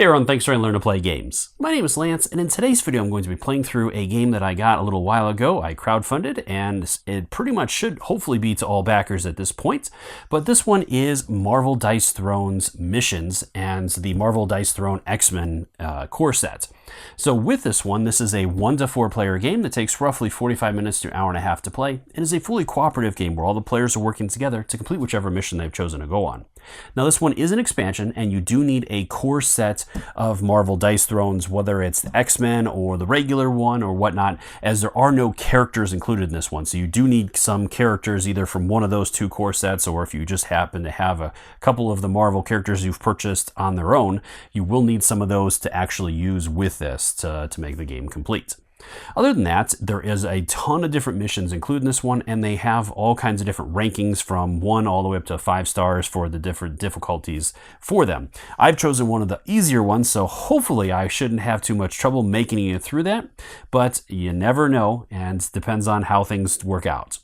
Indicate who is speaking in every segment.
Speaker 1: Hey everyone, thanks for learning to play games. My name is Lance, and in today's video I'm going to be playing through a game that I got a little while ago. I crowdfunded, and it pretty much should hopefully be to all backers at this point. But this one is Marvel Dice Throne's Missions and the Marvel Dice Throne X-Men core set. So with this one, this is a 1 to 4 player game that takes roughly 45 minutes to an hour and a half to play, and is a fully cooperative game where all the players are working together to complete whichever mission they've chosen to go on. Now this one is an expansion, and you do need a core set of Marvel Dice Thrones, whether it's the X-Men or the regular one or whatnot, as there are no characters included in this one. So you do need some characters either from one of those two core sets, or if you just happen to have a couple of the Marvel characters you've purchased on their own, you will need some of those to actually use with this to make the game complete. Other than that, there is a ton of different missions included in this one, and they have all kinds of different rankings from 1 all the way up to 5 stars for the different difficulties for them. I've chosen one of the easier ones, so hopefully I shouldn't have too much trouble making it through that, but you never know, and depends on how things work out.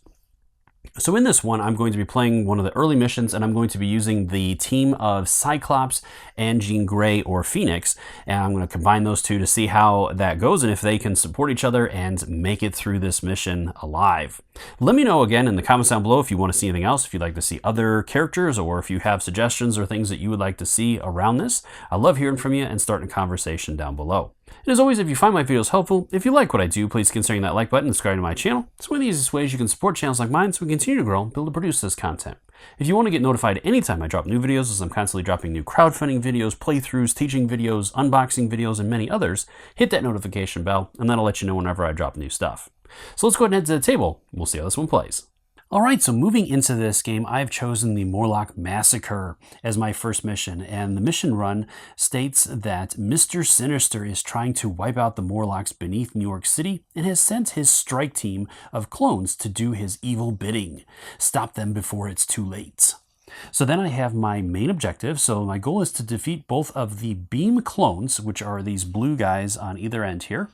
Speaker 1: So in this one, I'm going to be playing one of the early missions, and I'm going to be using the team of Cyclopes and Jean Grey or Phoenix, and I'm going to combine those two to see how that goes and if they can support each other and make it through this mission alive. Let me know again in the comments down below if you want to see anything else, if you'd like to see other characters, or if you have suggestions or things that you would like to see around this. I love hearing from you and starting a conversation down below. And as always, if you find my videos helpful, if you like what I do, please consider that like button and subscribe to my channel. It's one of the easiest ways you can support channels like mine so we continue to grow and be able to produce this content. If you want to get notified anytime I drop new videos, as I'm constantly dropping new crowdfunding videos, playthroughs, teaching videos, unboxing videos, and many others, hit that notification bell, and that'll let you know whenever I drop new stuff. So let's go ahead and head to the table. We'll see how this one plays. Alright, so moving into this game, I've chosen the Morlock Massacre as my first mission, and the mission run states that Mister Sinister is trying to wipe out the Morlocks beneath New York City and has sent his strike team of clones to do his evil bidding. Stop them before it's too late. So then I have my main objective. So my goal is to defeat both of the beam clones, which are these blue guys on either end here,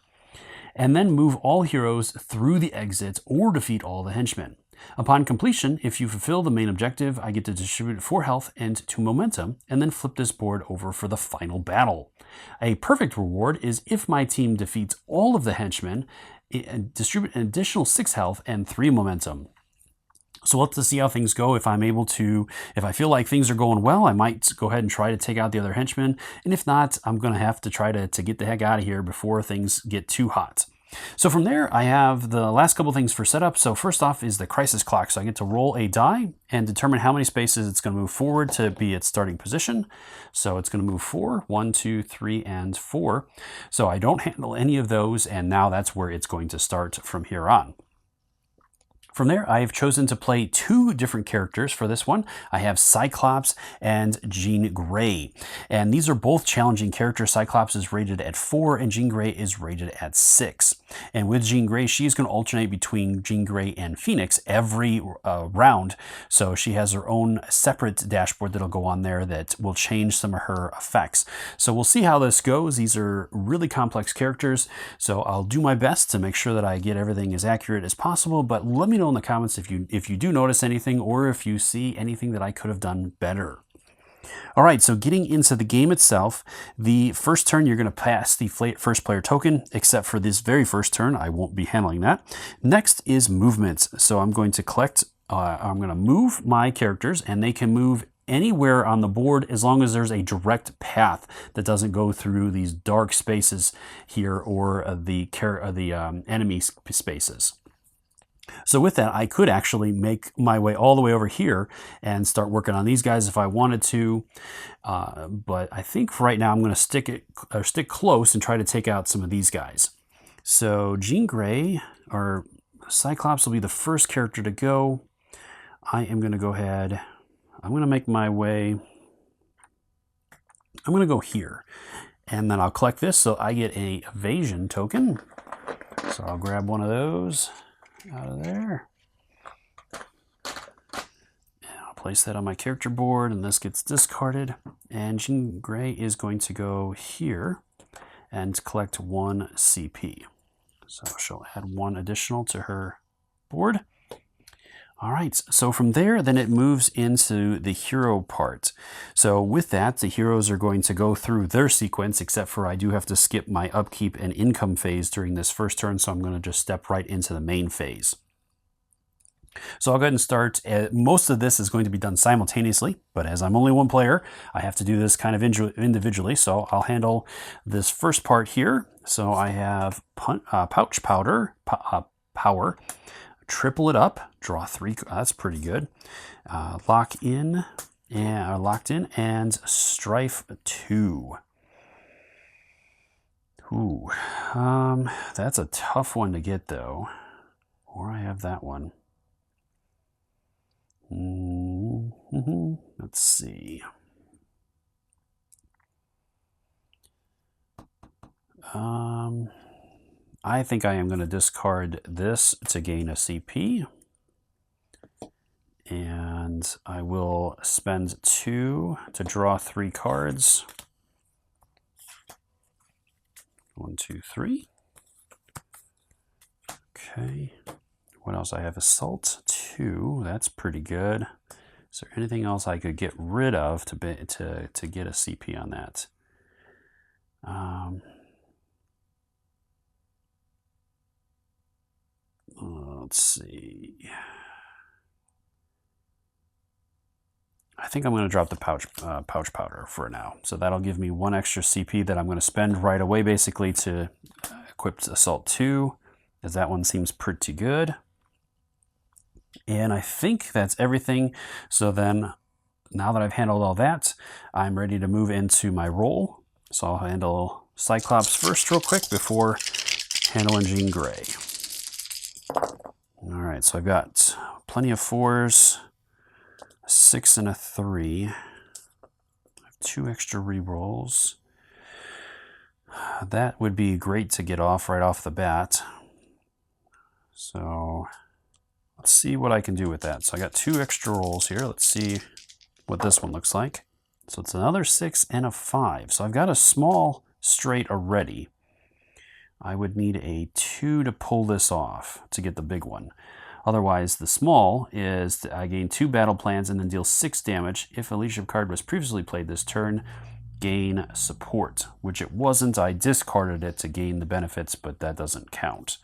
Speaker 1: and then move all heroes through the exits or defeat all the henchmen. Upon completion, if you fulfill the main objective, I get to distribute 4 health and 2 momentum, and then flip this board over for the final battle. A perfect reward is if my team defeats all of the henchmen, distribute an additional 6 health and 3 momentum. So we'll have to see how things go. If I feel like things are going well, I might go ahead and try to take out the other henchmen, and if not, I'm going to have to try to get the heck out of here before things get too hot. So from there, I have the last couple things for setup. So first off is the crisis clock. So I get to roll a die and determine how many spaces it's going to move forward to be its starting position. So it's going to move 4, 1, 2, 3, and 4. So I don't handle any of those, and now that's where it's going to start from here on. From there, I have chosen to play 2 different characters for this one. I have Cyclopes and Jean Grey, and these are both challenging characters. Cyclopes is rated at 4 and Jean Grey is rated at 6. And with Jean Grey, she's going to alternate between Jean Grey and Phoenix every round. So she has her own separate dashboard that'll go on there that will change some of her effects. So we'll see how this goes. These are really complex characters, so I'll do my best to make sure that I get everything as accurate as possible, but let me know in the comments if you do notice anything, or if you see anything that I could have done better. Alright, so getting into the game itself, the first turn you're going to pass the first player token, except for this very first turn, I won't be handling that. Next is movements. So I'm going to move my characters, and they can move anywhere on the board as long as there's a direct path that doesn't go through these dark spaces here or the enemy spaces. So with that, I could actually make my way all the way over here and start working on these guys if I wanted to. But I think for right now, I'm going to stick close and try to take out some of these guys. So Jean Grey, or Cyclops, will be the first character to go. I am going to go ahead. I'm going to make my way. I'm going to go here. And then I'll collect this so I get an evasion token. So I'll grab one of those out of there. And I'll place that on my character board, and this gets discarded. And Jean Grey is going to go here and collect 1 CP. So she'll add 1 additional to her board. All right, so from there, then it moves into the hero part. So with that, the heroes are going to go through their sequence, except for I do have to skip my upkeep and income phase during this first turn, so I'm going to just step right into the main phase. So I'll go ahead and start. Most of this is going to be done simultaneously, but as I'm only one player, I have to do this kind of individually, so I'll handle this first part here. So I have pouch powder, power. Triple it up, draw 3, that's pretty good. Locked in, and strife 2. Ooh, that's a tough one to get though. Or I have that one. Let's see. I think I am going to discard this to gain a CP. And I will spend 2 to draw 3 cards. 1, 2, 3. Okay. What else? I have Assault 2. That's pretty good. Is there anything else I could get rid of to get a CP on that? Let's see. I think I'm going to drop the pouch powder for now. So that'll give me 1 extra CP that I'm going to spend right away, basically, to equip Assault 2, as that one seems pretty good. And I think that's everything. So then, now that I've handled all that, I'm ready to move into my roll. So I'll handle Cyclops first real quick before handling Jean Grey. All right, so I've got plenty of 4s, a 6 and a 3. I have 2 extra rerolls. That would be great to get off right off the bat. So let's see what I can do with that. So I got 2 extra rolls here. Let's see what this one looks like. So it's another 6 and a 5. So I've got a small straight already. I would need a 2 to pull this off to get the big one. Otherwise, the small is I gain 2 battle plans and then deal 6 damage. If a leadership card was previously played this turn, gain support, which it wasn't. I discarded it to gain the benefits, but that doesn't count.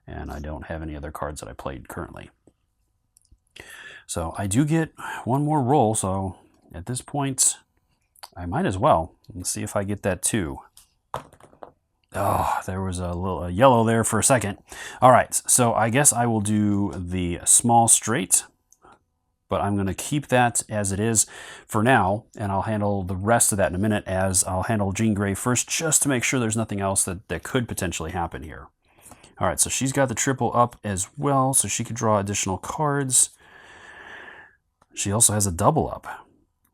Speaker 1: And I don't have any other cards that I played currently. So I do get 1 more roll, so at this point, I might as well. Let's see if I get that 2. Oh, there was a yellow there for a second. All right, so I guess I will do the small straight, but I'm going to keep that as it is for now, and I'll handle the rest of that in a minute, as I'll handle Jean Grey first, just to make sure there's nothing else that could potentially happen here. All right, so she's got the triple up as well, so she could draw additional cards. She also has a double up.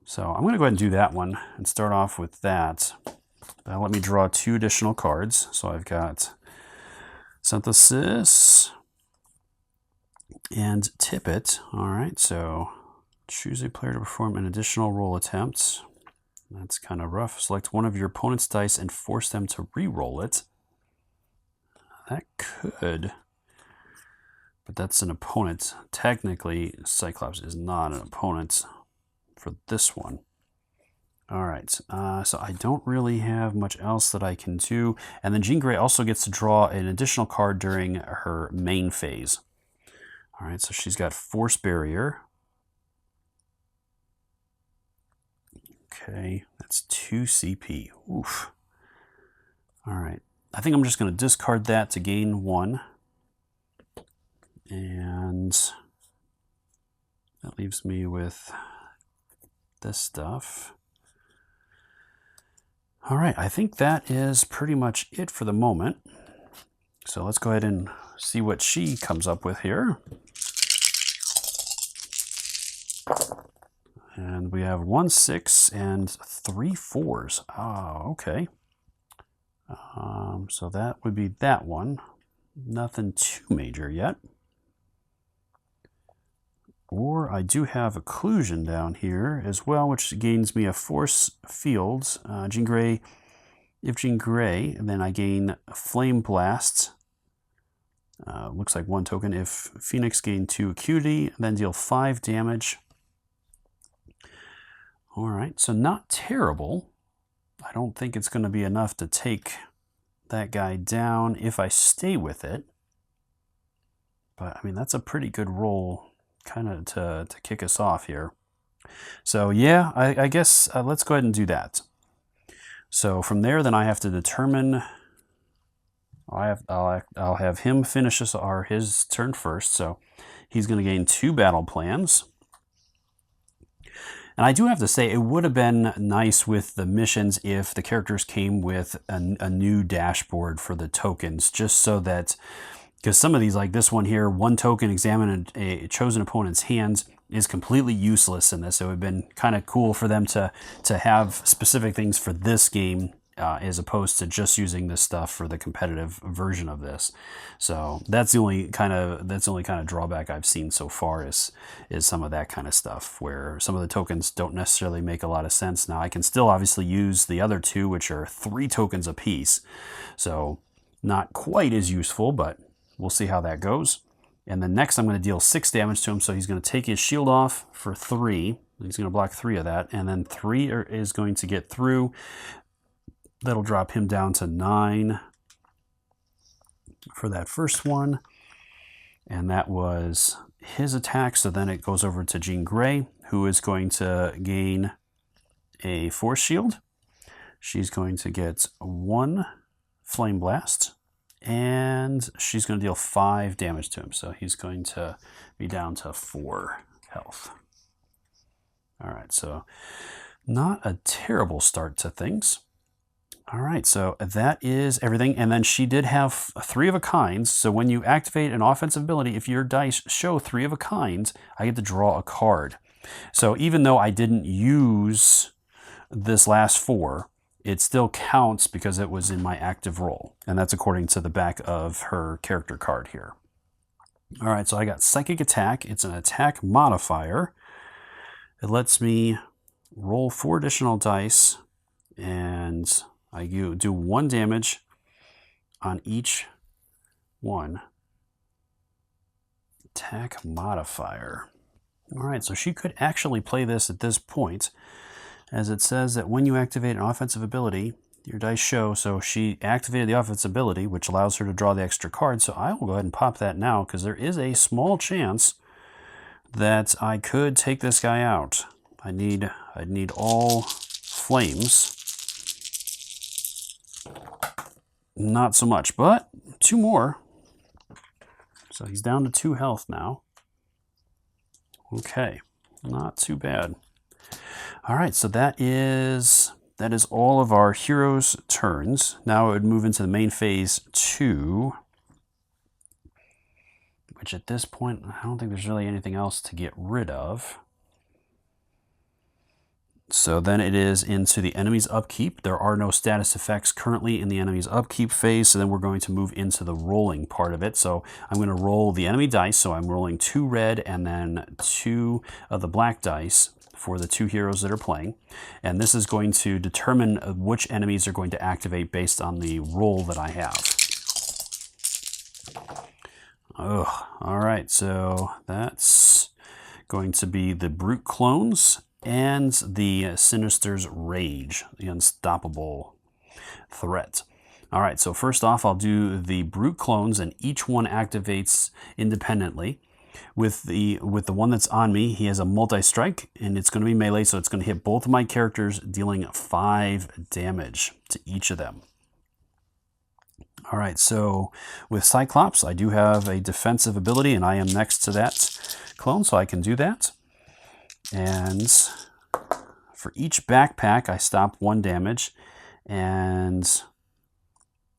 Speaker 1: So I'm going to go ahead and do that one and start off with that. That'll let me draw 2 additional cards. So I've got Synthesis and Tippet. All right, so choose a player to perform an additional roll attempt. That's kind of rough. Select one of your opponent's dice and force them to re-roll it. That could, but that's an opponent. Technically, Cyclops is not an opponent for this one. All right, so I don't really have much else that I can do. And then Jean Grey also gets to draw an additional card during her main phase. All right, so she's got Force Barrier. Okay, that's 2 CP. Oof. All right, I think I'm just going to discard that to gain 1. And that leaves me with this stuff. All right, I think that is pretty much it for the moment. So let's go ahead and see what she comes up with here. And we have 1 6 and 3 4s. Oh, okay. So that would be that one. Nothing too major yet. Or I do have Occlusion down here as well, which gains me a Force Field. Jean Grey, if Jean Grey, and then I gain Flame Blast Looks like 1 token. If Phoenix gain 2 acuity, then deal 5 damage. All right, so not terrible. I don't think it's going to be enough to take that guy down if I stay with it. But, I mean, that's a pretty good roll kind of to kick us off here. So, yeah, I guess let's go ahead and do that. So from there, then I have to determine... I'll have him finish his turn first. So he's going to gain 2 battle plans. And I do have to say, it would have been nice with the missions if the characters came with a new dashboard for the tokens, just so that, because some of these, like this one here, 1 token examine a chosen opponent's hands, is completely useless in this. It would have been kind of cool for them to have specific things for this game, as opposed to just using this stuff for the competitive version of this. So that's the only kind of drawback I've seen so far is some of that kind of stuff, where some of the tokens don't necessarily make a lot of sense. Now I can still obviously use the other 2, which are 3 tokens apiece. So not quite as useful, but we'll see how that goes. And then next I'm going to deal 6 damage to him. So he's going to take his shield off for 3. He's going to block 3 of that. And then 3 is going to get through. That'll drop him down to 9 for that first one. And that was his attack. So then it goes over to Jean Grey, who is going to gain a force shield. She's going to get 1 flame blast. And she's going to deal 5 damage to him. So he's going to be down to 4 health. All right, so not a terrible start to things. All right, so that is everything. And then she did have 3 of a kind. So when you activate an offensive ability, if your dice show 3 of a kind, I get to draw a card. So even though I didn't use this last 4, it still counts because it was in my active roll. And that's according to the back of her character card here. All right, so I got Psychic Attack. It's an attack modifier. It lets me roll 4 additional dice, and I do 1 damage on each one. Attack modifier. All right, so she could actually play this at this point, as it says that when you activate an offensive ability, your dice show. So she activated the offensive ability, which allows her to draw the extra card. So I will go ahead and pop that now, because there is a small chance that I could take this guy out. I need all flames. Not so much, but 2 more. So he's down to 2 health now. Okay, not too bad. All right, so that is all of our heroes' turns. Now it would move into the main phase 2, which at this point, I don't think there's really anything else to get rid of. So then it is into the enemy's upkeep. There are no status effects currently in the enemy's upkeep phase, so then we're going to move into the rolling part of it. So I'm going to roll the enemy dice, so I'm rolling 2 red and then 2 of the black dice for the 2 heroes that are playing. And this is going to determine which enemies are going to activate based on the roll that I have. Oh, all right, so that's going to be the Brute Clones and the Sinister's Rage, the unstoppable threat. All right, so first off, I'll do the Brute Clones, and each one activates independently. With the one that's on me, he has a multi-strike, and it's going to be melee, so it's going to hit both of my characters, dealing 5 damage to each of them. All right, so with Cyclops, I do have a defensive ability, and I am next to that clone, so I can do that. And for each backpack, I stop 1 damage. And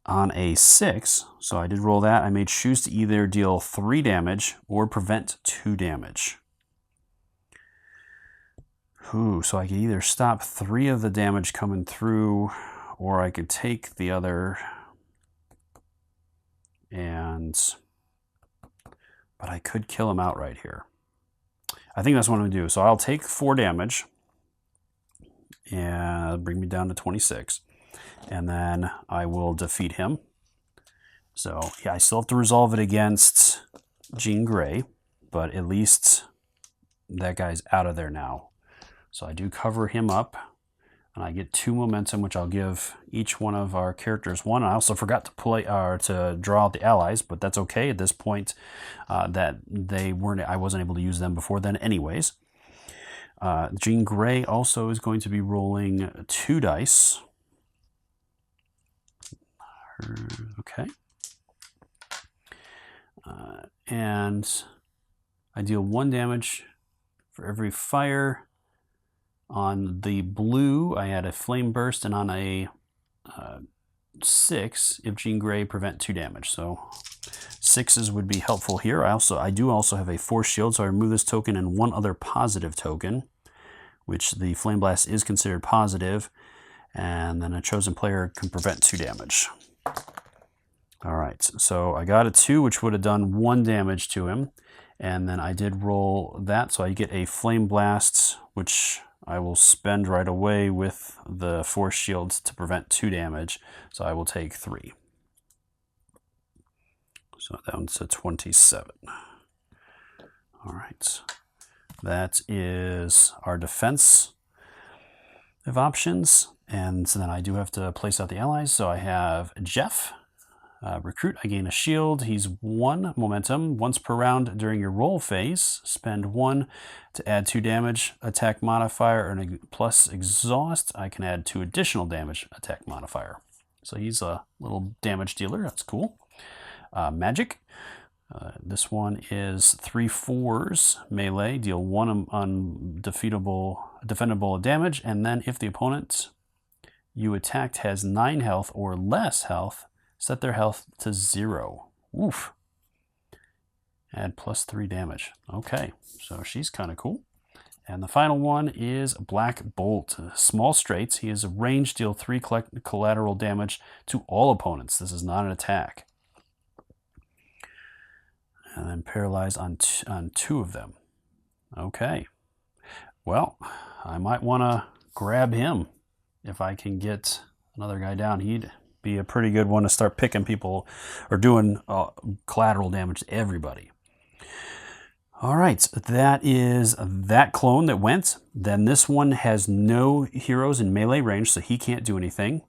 Speaker 1: on a 6, so I did roll that, I may choose to either deal 3 damage or prevent 2 damage. Ooh, so I could either stop 3 of the damage coming through, or I could take the other but I could kill him outright here. I think that's what I'm going to do. So I'll take 4 damage, and bring me down to 26. And then I will defeat him. So yeah, I still have to resolve it against Jean Grey, but at least that guy's out of there now. So I do cover him up, and I get 2 momentum, which I'll give each one of our characters 1. I also forgot to play to draw out the allies, but that's okay at this point. That I wasn't able to use them before then, anyways. Jean Grey also is going to be rolling 2 dice. Okay. And I deal 1 damage for every fire. On the blue, I had a flame burst, and on a 6, if Jean Grey, prevent 2 damage. So 6s would be helpful here. I do also have a force shield, so I remove this token and 1 other positive token, which the flame blast is considered positive, and then a chosen player can prevent 2 damage. All right, so I got a 2, which would have done 1 damage to him, and then I did roll that, so I get a flame blast, which I will spend right away with the force shield to prevent 2 damage, so I will take 3. So down to 27. All right, that is our defense of options, and so then I do have to place out the allies. So I have Jeff. Recruit, I gain a shield. He's 1 momentum. Once per round during your roll phase, spend 1 to add 2 damage attack modifier, and plus exhaust, I can add 2 additional damage attack modifier. So he's a little damage dealer. That's cool. Magic. This one is 3 4s melee. Deal 1 defendable damage, and then if the opponent you attacked has 9 health or less health, set their health to 0. Oof. Add plus 3 damage. Okay, so she's kind of cool. And the final one is Black Bolt. Small straights. He is a range, deal 3 collateral damage to all opponents. This is not an attack. And then paralyzed on 2 of them. Okay. Well, I might want to grab him if I can get another guy down. He'd be a pretty good one to start picking people or doing collateral damage to everybody. All right, that is that clone that went. Then this one has no heroes in melee range, so he can't do anything.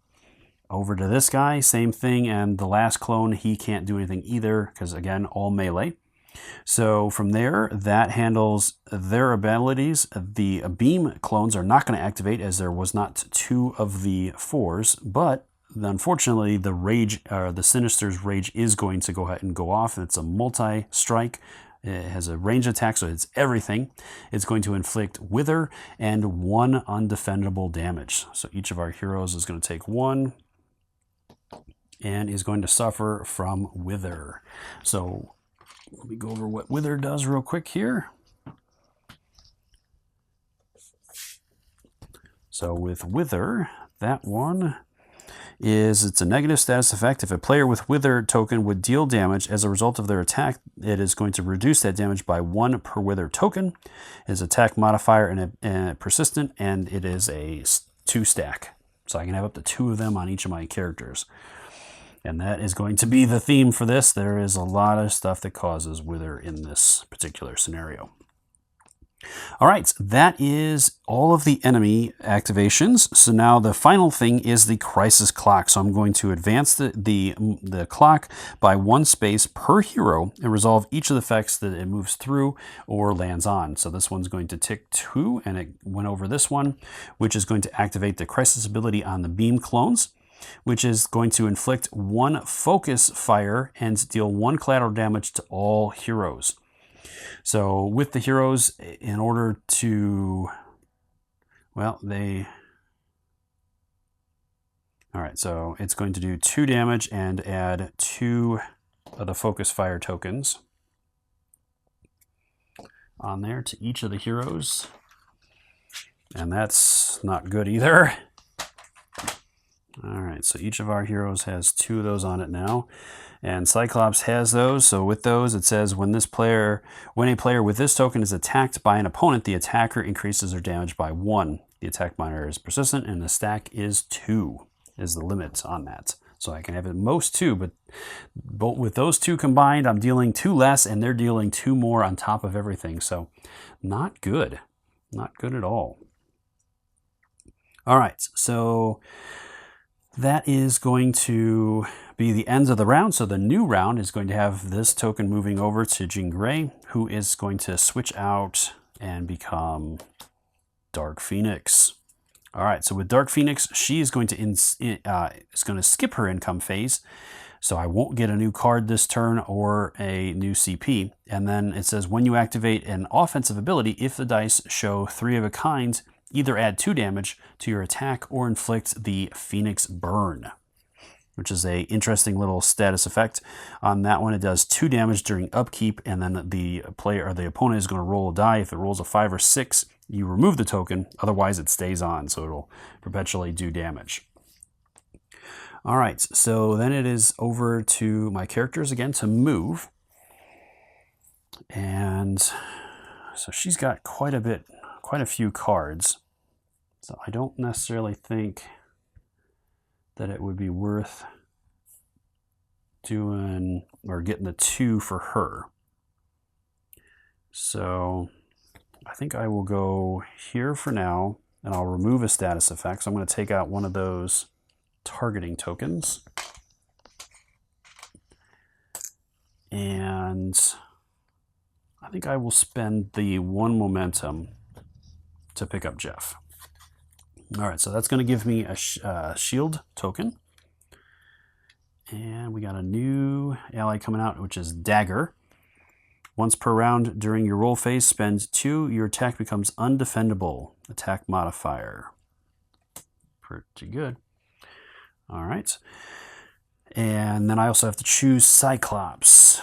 Speaker 1: Over to this guy, same thing, and the last clone, he can't do anything either, because again, all melee. So from there, that handles their abilities. The beam clones are not going to activate, as there was not 2 of the 4s, but unfortunately, the Sinister's rage is going to go ahead and go off. It's a multi-strike. It has a range attack, so it's everything. It's going to inflict Wither and 1 undefendable damage. So each of our heroes is going to take 1 and is going to suffer from Wither. So let me go over what Wither does real quick here. So with Wither, that one it's a negative status effect. If a player with Wither token would deal damage as a result of their attack, it is going to reduce that damage by 1 per Wither token. It is attack modifier and persistent, and it is a 2 stack. So I can have up to 2 of them on each of my characters. And that is going to be the theme for this. There is a lot of stuff that causes Wither in this particular scenario. All right, that is all of the enemy activations. So now the final thing is the crisis clock. So I'm going to advance the clock by 1 space per hero and resolve each of the effects that it moves through or lands on. So this one's going to tick 2, and it went over this one, which is going to activate the crisis ability on the beam clones, which is going to inflict 1 focus fire and deal 1 collateral damage to all heroes. So with the heroes, in order to, well, all right, so it's going to do 2 damage and add 2 of the focus fire tokens on there to each of the heroes. And that's not good either. All right, so each of our heroes has 2 of those on it now. And Cyclops has those, so with those it says when a player with this token is attacked by an opponent, the attacker increases their damage by 1. The attack monitor is persistent, and the stack is 2, is the limit on that. So I can have at most 2, but with those 2 combined, I'm dealing 2 less, and they're dealing 2 more on top of everything. So not good. Not good at all. All right, so that is going to be the ends of the round. So the new round is going to have this token moving over to Jean Grey, who is going to switch out and become Dark Phoenix. All right, so with Dark Phoenix, she is going to skip her income phase, so I won't get a new card this turn or a new CP. And then it says when you activate an offensive ability, if the dice show 3 of a kind, either add 2 damage to your attack or inflict the Phoenix Burn, which is a interesting little status effect. On that one, it does 2 damage during upkeep, and then the player or the opponent is going to roll a die. If it rolls a 5 or 6, you remove the token. Otherwise, it stays on, so it'll perpetually do damage. All right, so then it is over to my characters again to move. And so she's got quite a few cards. So I don't necessarily think that it would be worth doing or getting the 2 for her. So I think I will go here for now, and I'll remove a status effect. So I'm going to take out one of those targeting tokens. And I think I will spend the 1 momentum to pick up Jeff. All right, so that's going to give me a shield token. And we got a new ally coming out, which is Dagger. Once per round during your roll phase, spend 2. Your attack becomes undefendable. Attack modifier. Pretty good. All right. And then I also have to choose Cyclops.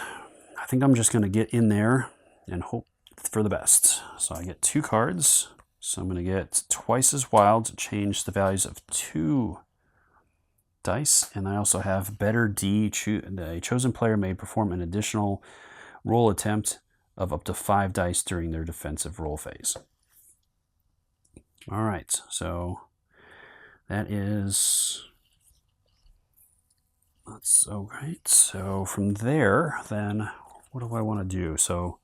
Speaker 1: I think I'm just going to get in there and hope for the best. So I get 2 cards. So I'm going to get twice as wild to change the values of 2 dice. And I also have Better D. The chosen player may perform an additional roll attempt of up to 5 dice during their defensive roll phase. All right, so that is... That's okay. So from there, then, what do I want to do? So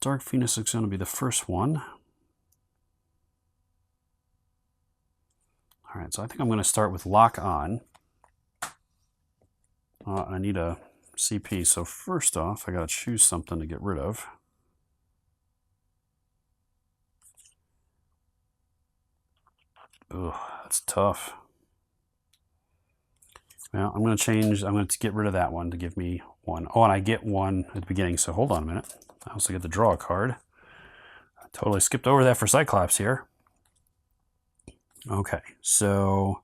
Speaker 1: Dark Phoenix is going to be the first one. All right, so I think I'm going to start with Lock On. I need a CP, so first off, I got to choose something to get rid of. Ugh, that's tough. Well, I'm going to get rid of that one to give me 1. Oh, and I get 1 at the beginning, so hold on a minute. I also get to draw a card. I totally skipped over that for Cyclops here. Okay, so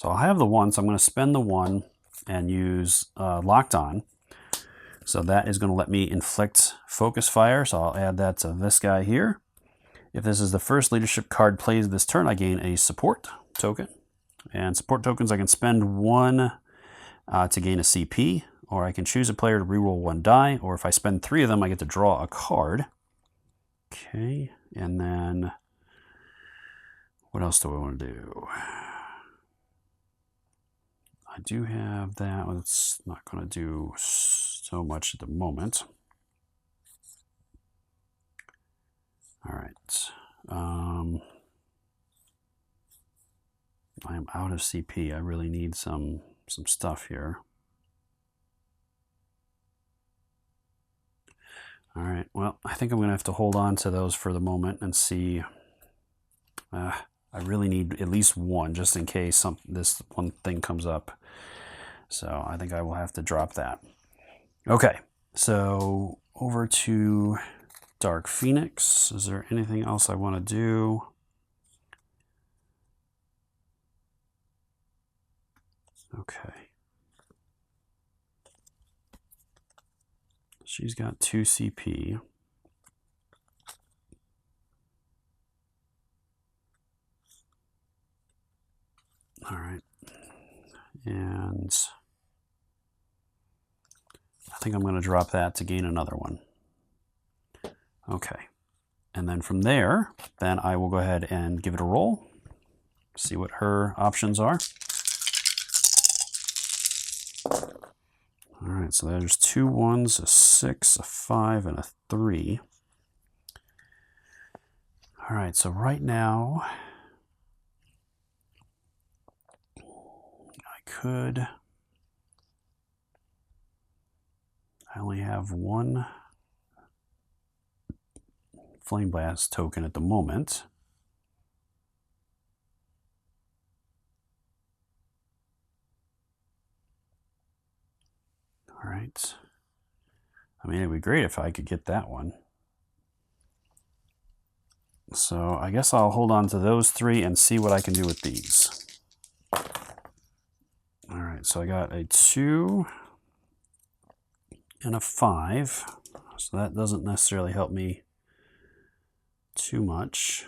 Speaker 1: I'll have the 1, so I'm going to spend the 1 and use Locked On. So that is going to let me inflict Focus Fire, so I'll add that to this guy here. If this is the first leadership card played this turn, I gain a support token. And support tokens, I can spend 1 to gain a CP, or I can choose a player to reroll 1 die, or if I spend 3 of them, I get to draw a card. Okay, and then what else do I want to do? I do have that. It's not going to do so much at the moment. All right. I am out of CP. I really need some stuff here. All right. Well, I think I'm going to have to hold on to those for the moment and see. I really need at least 1 just in case this one thing comes up. So I think I will have to drop that. Okay. So over to Dark Phoenix. Is there anything else I want to do? Okay. She's got 2 CP. All right. And I think I'm going to drop that to gain another 1. Okay. And then from there, then I will go ahead and give it a roll. See what her options are. All right, so there's 2 1s, a 6, a 5, and a 3. All right, so right now, I only have 1 Flame Blast token at the moment. All right. I mean, it'd be great if I could get that one. So I guess I'll hold on to those 3 and see what I can do with these. All right, so I got a 2 and a 5. So that doesn't necessarily help me too much.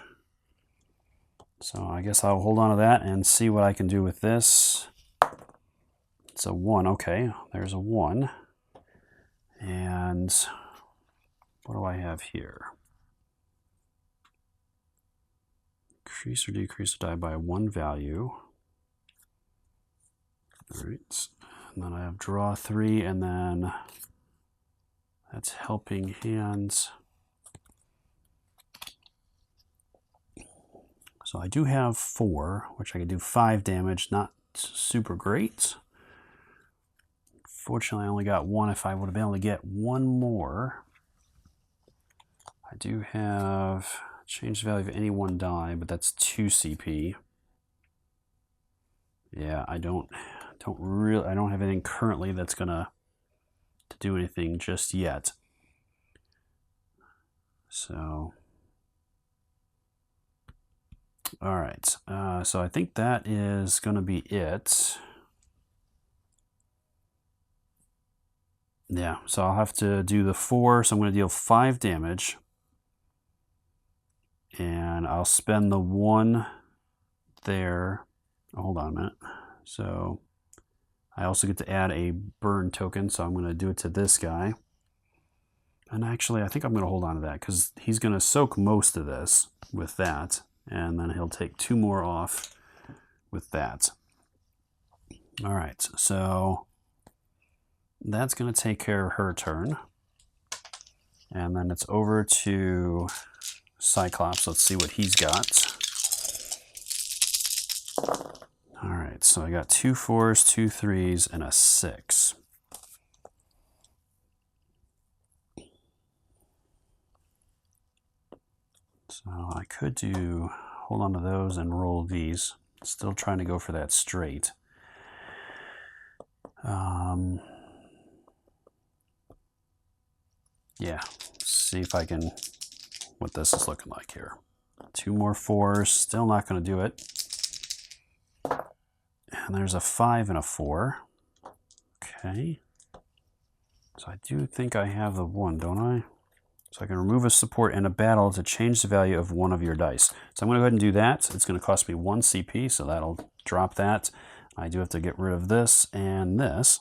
Speaker 1: So I guess I'll hold on to that and see what I can do with this. It's a 1. Okay, there's a 1. And what do I have here? Increase or decrease the die by 1 value. All right, and then I have draw 3, and then that's helping hands. So I do have 4, which I can do 5 damage, not super great. Fortunately, I only got 1. If I would have been able to get 1 more, I do have change the value of any 1 die, but that's 2 CP. Yeah, I don't have anything currently that's gonna do anything just yet. So, all right. So I think that is gonna be it. Yeah, so I'll have to do the 4, so I'm going to deal 5 damage. And I'll spend the 1 there. Oh, hold on a minute. So I also get to add a burn token, so I'm going to do it to this guy. And actually, I think I'm going to hold on to that, because he's going to soak most of this with that. And then he'll take 2 more off with that. All right, so that's going to take care of her turn. And then it's over to Cyclops. Let's see what he's got. All right, so I got 2 4s, 2 3s, and a 6. So I could hold on to those and roll these. Still trying to go for that straight. Yeah, see if I can, what this is looking like here. 2 more 4s, still not going to do it. And there's a 5 and a 4. Okay. So I do think I have the 1, don't I? So I can remove a support in a battle to change the value of 1 of your dice. So I'm going to go ahead and do that. It's going to cost me 1 CP, so that'll drop that. I do have to get rid of this and this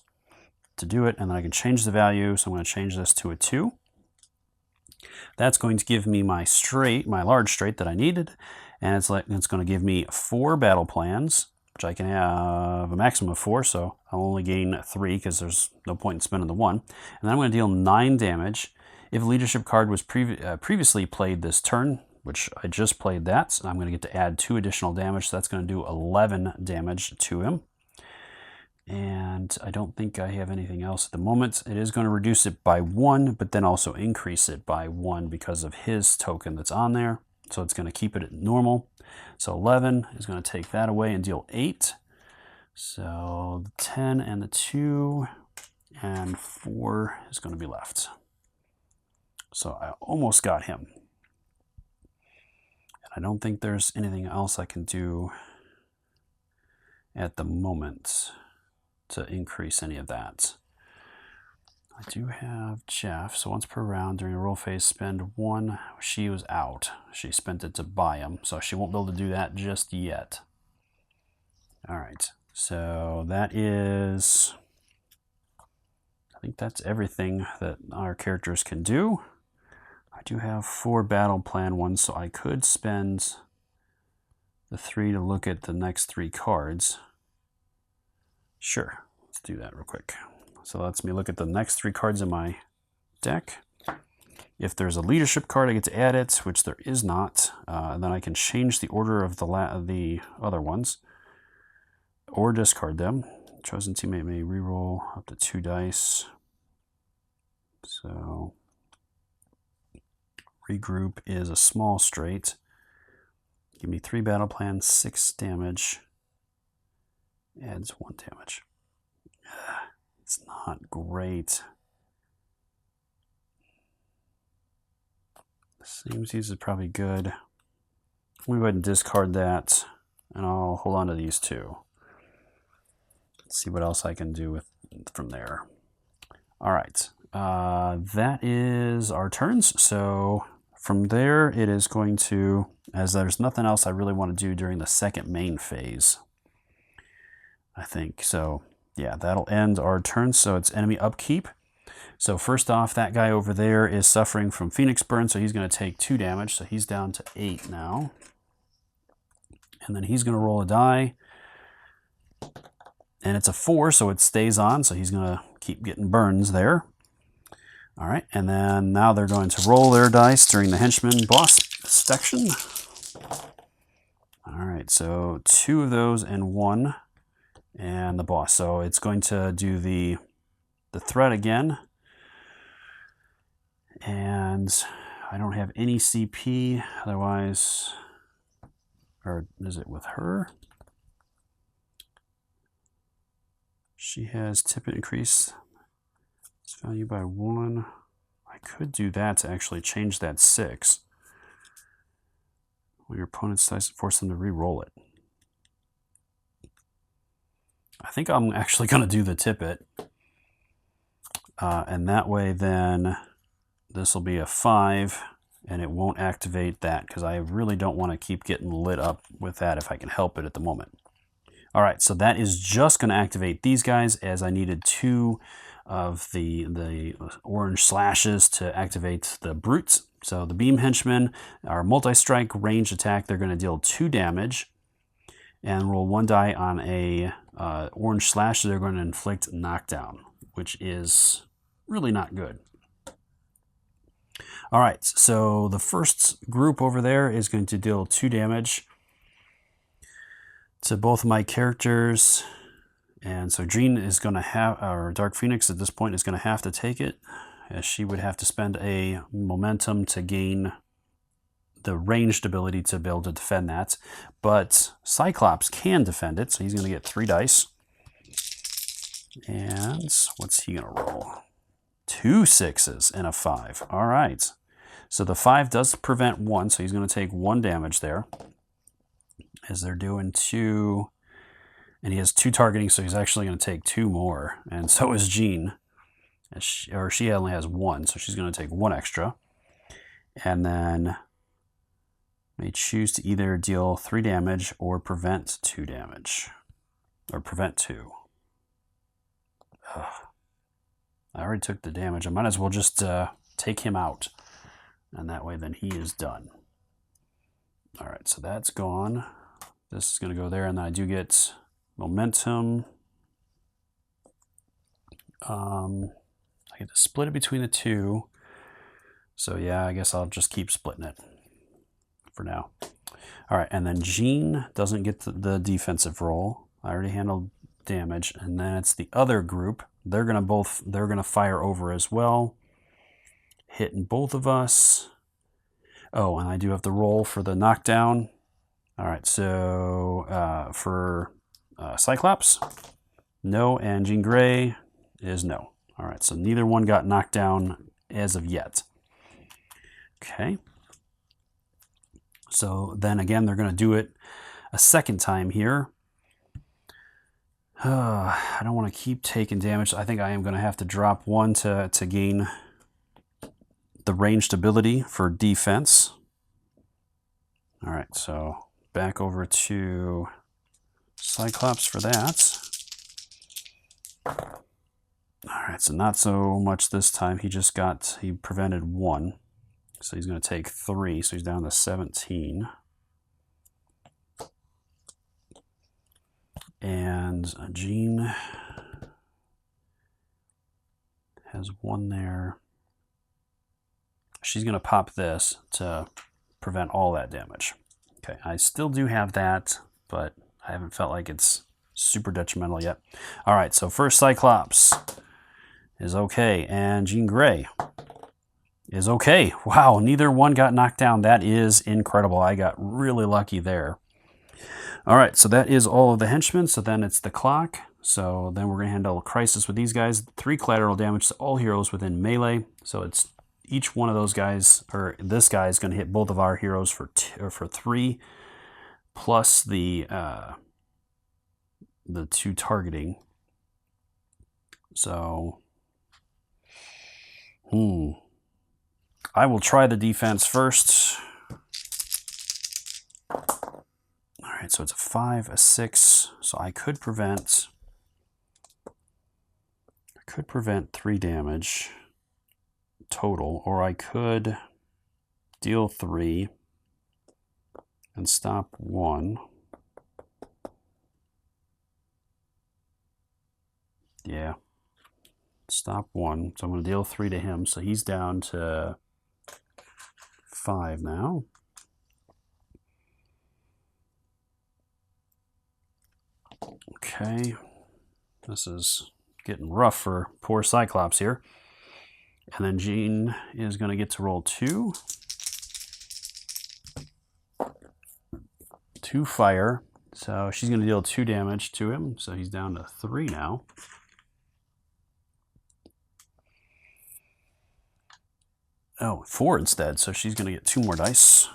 Speaker 1: to do it, and then I can change the value. So I'm going to change this to a 2. That's going to give me my straight, my large straight that I needed, and it's going to give me 4 battle plans, which I can have a maximum of 4, so I'll only gain 3 because there's no point in spending the 1. And then I'm going to deal 9 damage. If a leadership card was previously played this turn, which I just played that, so I'm going to get to add 2 additional damage, so that's going to do 11 damage to him. And I don't think I have anything else at the moment. It is going to reduce it by 1, but then also increase it by 1 because of his token that's on there. So it's going to keep it at normal. So 11 is going to take that away and deal 8. So the 10 and the 2 and 4 is going to be left. So I almost got him. And I don't think there's anything else I can do at the moment to increase any of that. I do have Jeff, so once per round during a roll phase, spend 1. She was out. She spent it to buy him, so she won't be able to do that just yet. All right, so that is, I think that's everything that our characters can do. I do have 4 battle plan ones, so I could spend the 3 to look at the next 3 cards. Sure, let's do that real quick. So that lets me look at the next 3 cards in my deck. If there's a leadership card, I get to add it, which there is not. And then I can change the order of the other ones, or discard them. Chosen teammate may reroll up to 2 dice. So regroup is a small straight. Give me 3 battle plans, 6 damage. Adds 1 damage. It's not great. Seems these is probably good. Let me go ahead and discard that, and I'll hold on to these 2. Let's see what else I can do from there. All right, that is our turns. So from there, it is going to, as there's nothing else I really want to do during the second main phase, I think. So yeah, that'll end our turn. So it's enemy upkeep. So first off, that guy over there is suffering from Phoenix Burn, so he's going to take 2 damage. So he's down to 8 now. And then he's going to roll a die. And it's a 4, so it stays on. So he's going to keep getting burns there. All right, and then now they're going to roll their dice during the henchman boss section. All right, so 2 of those and 1, and the boss. So it's going to do the threat again. And I don't have any CP, otherwise, or is it with her? She has tip increase its value by 1. I could do that to actually change that 6. When your opponent's dice, force them to re-roll it. I think I'm actually going to do the tip it. And that way then this will be a 5, and it won't activate that because I really don't want to keep getting lit up with that if I can help it at the moment. All right, so that is just going to activate these guys, as I needed 2 of the orange slashes to activate the brutes. So the beam henchmen are multi-strike range attack. They're going to deal 2 damage and roll 1 die on a orange slash. So they're going to inflict knockdown, which is really not good. All right, so the first group over there is going to deal 2 damage to both of my characters. And so Jean is going to have, or Dark Phoenix at this point is going to have to take it, as she would have to spend a momentum to gain the ranged ability to be able to defend that. But Cyclops can defend it, so he's going to get 3 dice. And what's he going to roll? 2 6s and a 5. All right. So the 5 does prevent 1, so he's going to take 1 damage there. As they're doing 2, and he has 2 targeting, so he's actually going to take 2 more. And so is Jean. She only has 1, so she's going to take 1 extra. And then may choose to either deal 3 damage or prevent 2 damage. Or prevent 2. Ugh. I already took the damage. I might as well just take him out. And that way then he is done. All right, so that's gone. This is going to go there, and then I do get momentum. I get to split it between the 2. So yeah, I guess I'll just keep splitting it for now. All right, and then Jean doesn't get the defensive roll. I already handled damage, and then it's the other group. They're gonna fire over as well, hitting both of us. Oh, and I do have to roll for the knockdown. All right, so for Cyclops, no, and Jean Grey is no. All right, so neither one got knocked down as of yet. Okay. So then again, they're going to do it a second time here. I don't want to keep taking damage. I think I am going to have to drop 1 to gain the ranged ability for defense. All right, so back over to Cyclops for that. All right, so not so much this time. He prevented 1. So he's going to take 3, so he's down to 17. And Jean has one there. She's going to pop this to prevent all that damage. Okay, I still do have that, but I haven't felt like it's super detrimental yet. All right, so first Cyclops is okay, and Jean Grey is okay. Wow, neither one got knocked down. That is incredible. I got really lucky there. All right, so that is all of the henchmen. So then it's the clock. So then we're going to handle Crisis with these guys. 3 collateral damage to all heroes within melee. So it's each one of those guys, or this guy is going to hit both of our heroes for 3, plus the 2 targeting. So, I will try the defense first. All right, so it's a 5, a 6. So I could prevent 3 damage total, or I could deal 3 and stop 1. Yeah, stop 1. So I'm going to deal 3 to him. So he's down to 5 now. Okay, this is getting rough for poor Cyclops here. And then Jean is going to get to roll 2. 2 fire. So she's going to deal 2 damage to him. So he's down to 3 now. Oh, 4 instead. So she's going to get 2 more dice.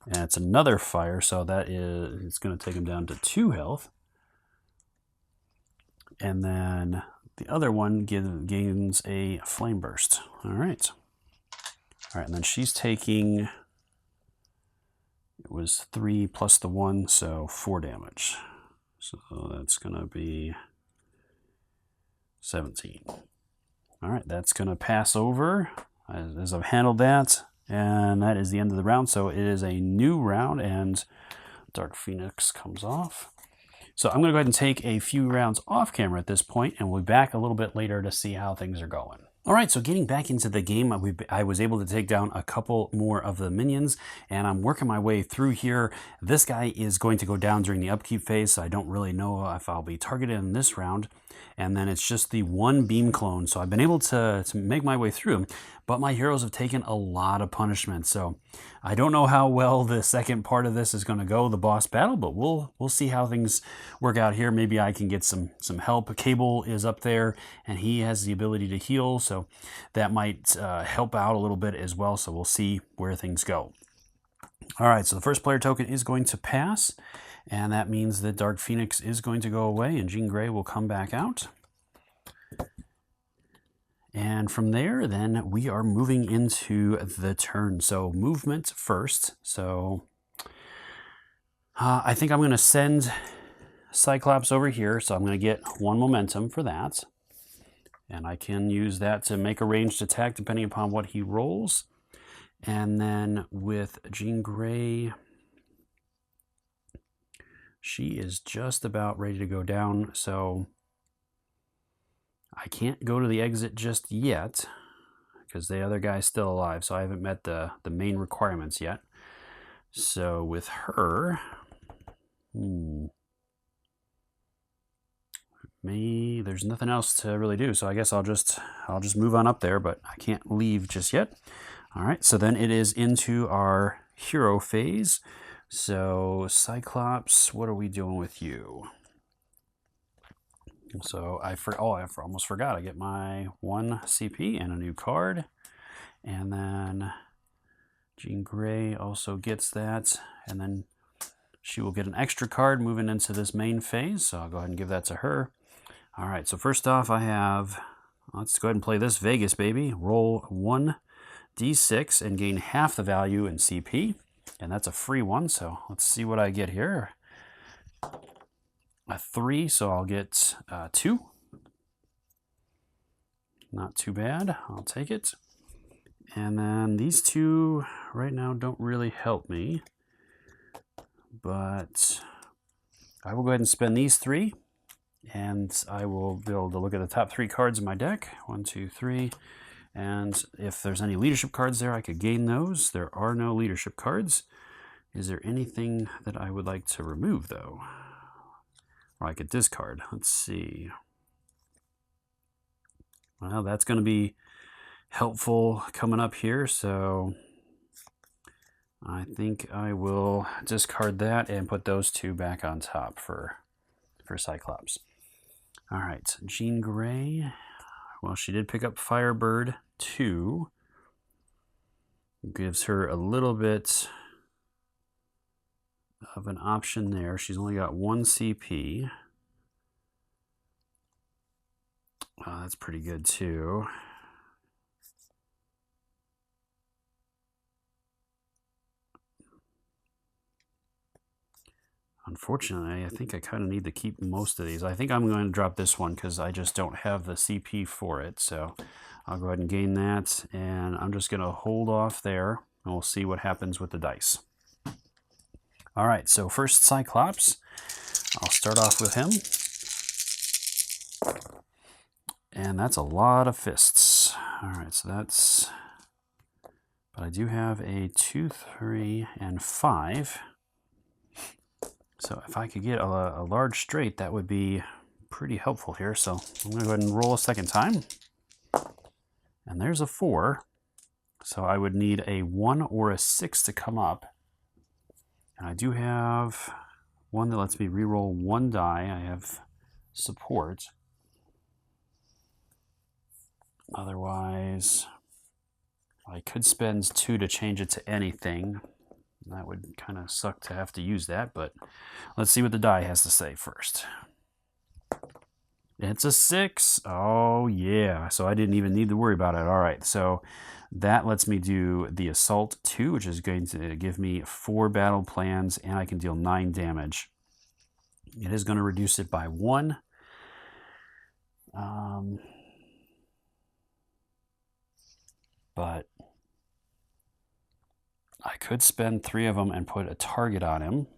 Speaker 1: And it's another fire. So that is, it's going to take him down to 2 health. And then the other one gains a flame burst. All right. All right, and then she's taking, it was 3 plus the 1, so 4 damage. So that's going to be 17. All right, that's going to pass over as I've handled that. And that is the end of the round. So it is a new round, and Dark Phoenix comes off. So I'm going to go ahead and take a few rounds off camera at this point, and we'll be back a little bit later to see how things are going. All right, so getting back into the game, I was able to take down a couple more of the minions, and I'm working my way through here. This guy is going to go down during the upkeep phase, so I don't really know if I'll be targeted in this round. And then it's just the 1 beam clone, so I've been able to make my way through them, but my heroes have taken a lot of punishment. So I don't know how well the second part of this is going to go, the boss battle, but we'll see how things work out here. Maybe I can get some help. Cable is up there, and he has the ability to heal, so that might help out a little bit as well. So we'll see where things go. All right, so the first player token is going to pass, and that means that Dark Phoenix is going to go away, and Jean Grey will come back out. And from there, then we are moving into the turn. So movement first. So I think I'm going to send Cyclops over here. So I'm going to get 1 momentum for that. And I can use that to make a ranged attack depending upon what he rolls. And then with Jean Grey, she is just about ready to go down. So I can't go to the exit just yet because the other guy's still alive. So I haven't met the main requirements yet. So with her, there's nothing else to really do. So I guess I'll just move on up there, but I can't leave just yet. All right, so then it is into our hero phase. So Cyclops, what are we doing with you? So I almost forgot. I get my 1 CP and a new card. And then Jean Grey also gets that. And then she will get an extra card moving into this main phase. So I'll go ahead and give that to her. All right, so first off I have, let's go ahead and play this Vegas, baby. Roll 1d6 and gain half the value in CP. And that's a free one, so let's see what I get here. A 3, so I'll get 2. Not too bad. I'll take it. And then these 2 right now don't really help me, but I will go ahead and spend these 3 And I will be able to look at the top 3 cards in my deck. 1, 2, 3. And if there's any leadership cards there, I could gain those. There are no leadership cards. Is there anything that I would like to remove, though? Or I could discard. Let's see. Well, that's going to be helpful coming up here, so I think I will discard that and put those 2 back on top for Cyclops. All right, Jean Grey. Well, she did pick up Firebird 2. Gives her a little bit of an option there. She's only got 1 CP. That's pretty good too. Unfortunately, I think I kind of need to keep most of these. I think I'm going to drop this one because I just don't have the CP for it. So I'll go ahead and gain that, and I'm just going to hold off there, and we'll see what happens with the dice. All right, so first Cyclops. I'll start off with him. And that's a lot of fists. All right, so that's... But I do have a 2, 3, and 5. So if I could get a large straight, that would be pretty helpful here. So I'm going to go ahead and roll a second time. And there's a 4. So I would need a 1 or a 6 to come up. And I do have one that lets me reroll 1 die. I have support. Otherwise, I could spend 2 to change it to anything. That would kind of suck to have to use that, but let's see what the die has to say first. It's a 6. Oh, yeah. So I didn't even need to worry about it. All right. So that lets me do the Assault 2, which is going to give me 4 battle plans, and I can deal 9 damage. It is going to reduce it by 1. But I could spend 3 of them and put a target on him,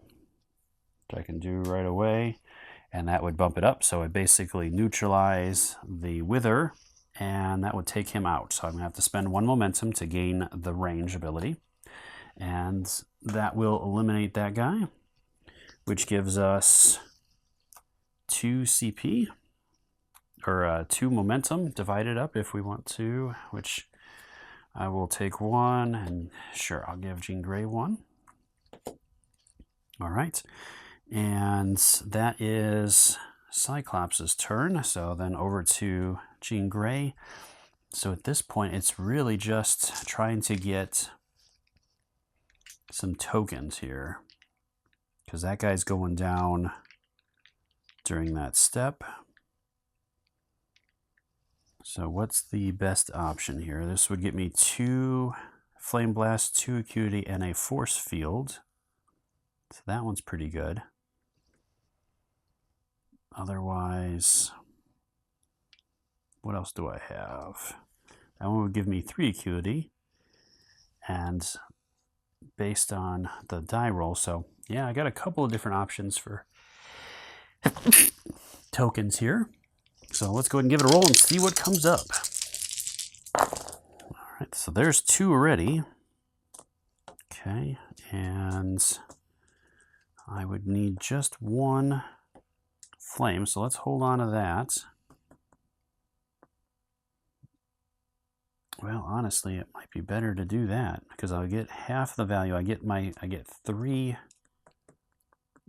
Speaker 1: which I can do right away, and that would bump it up. So it basically neutralize the Wither, and that would take him out. So I'm going to have to spend 1 momentum to gain the range ability, and that will eliminate that guy, which gives us 2 CP, or 2 momentum divided up if we want to, which... I will take 1, and sure, I'll give Jean Grey 1. All right, and that is Cyclops' turn. So then over to Jean Grey. So at this point, it's really just trying to get some tokens here, because that guy's going down during that step. So what's the best option here? This would get me 2 Flame Blast, 2 Acuity, and a Force Field. So that one's pretty good. Otherwise, what else do I have? That one would give me 3 Acuity. And based on the die roll, so yeah, I got a couple of different options for tokens here. So let's go ahead and give it a roll and see what comes up. All right, so there's 2 already. Okay, and I would need just 1 flame, so let's hold on to that. Well, honestly, it might be better to do that because I'll get half the value. I get 3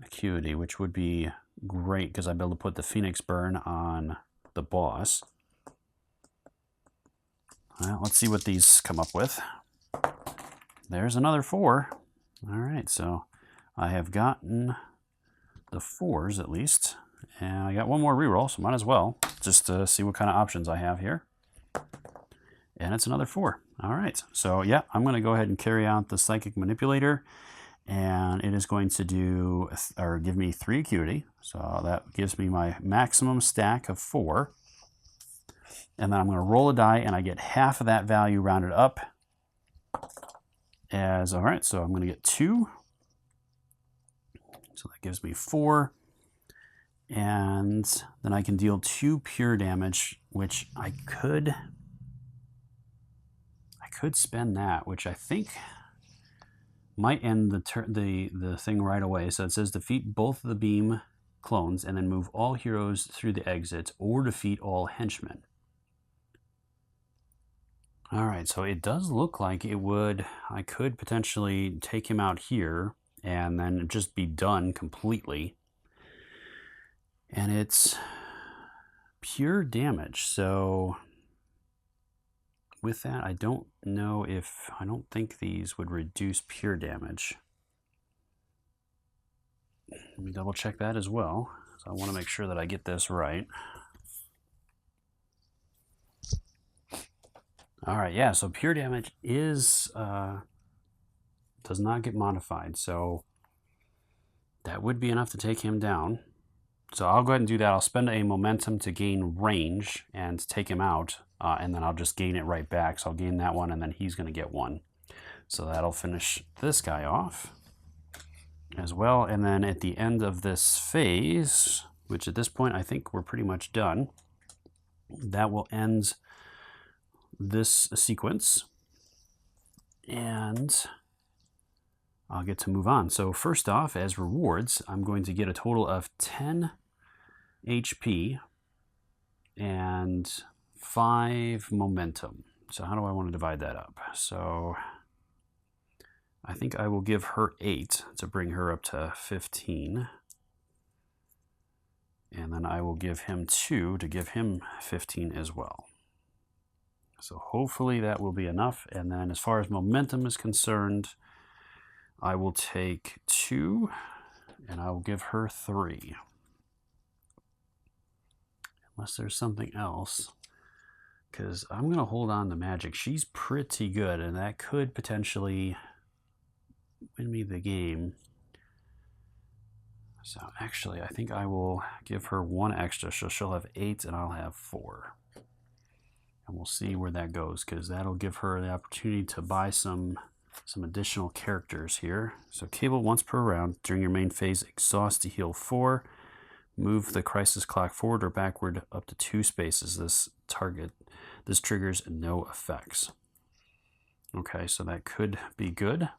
Speaker 1: acuity, which would be great because I'd be able to put the Phoenix Burn on the boss. Well, let's see what these come up with. There's another 4. All right, so I have gotten the 4s at least, and I got 1 more reroll, so might as well just to see what kind of options I have here. And it's another 4. All right, so yeah, I'm going to go ahead and carry out the Psychic Manipulator, and it is going to do, or give me 3 acuity. So that gives me my maximum stack of 4. And then I'm going to roll a die, and I get half of that value rounded up. As all right, so I'm going to get 2. So that gives me 4. And then I can deal 2 pure damage, which I could spend that, which I think might end the thing right away. So it says defeat both of the beam clones and then move all heroes through the exits or defeat all henchmen. All right, so it does look like I could potentially take him out here and then just be done completely. And it's pure damage, so with that, I don't think these would reduce pure damage. Let me double check that as well. So I want to make sure that I get this right. All right, yeah, so pure damage does not get modified, so that would be enough to take him down. So I'll go ahead and do that. I'll spend a momentum to gain range and take him out, and then I'll just gain it right back. So I'll gain that one, and then he's going to get one. So that'll finish this guy off as well. And then at the end of this phase, which at this point I think we're pretty much done, that will end this sequence. And I'll get to move on. So first off, as rewards, I'm going to get a total of 10 HP and 5 momentum. So how do I want to divide that up? So I think I will give her 8 to bring her up to 15. And then I will give him 2 to give him 15 as well. So hopefully that will be enough. And then as far as momentum is concerned, I will take 2 and I will give her 3. Unless there's something else, because I'm going to hold on to magic. She's pretty good, and that could potentially win me the game. So actually, I think I will give her 1 extra, so she'll have 8 and I'll have 4. And we'll see where that goes, because that'll give her the opportunity to buy some additional characters here. So cable once per round during your main phase, exhaust to heal 4. Move the crisis clock forward or backward up to 2 spaces. This triggers no effects. Okay, so that could be good.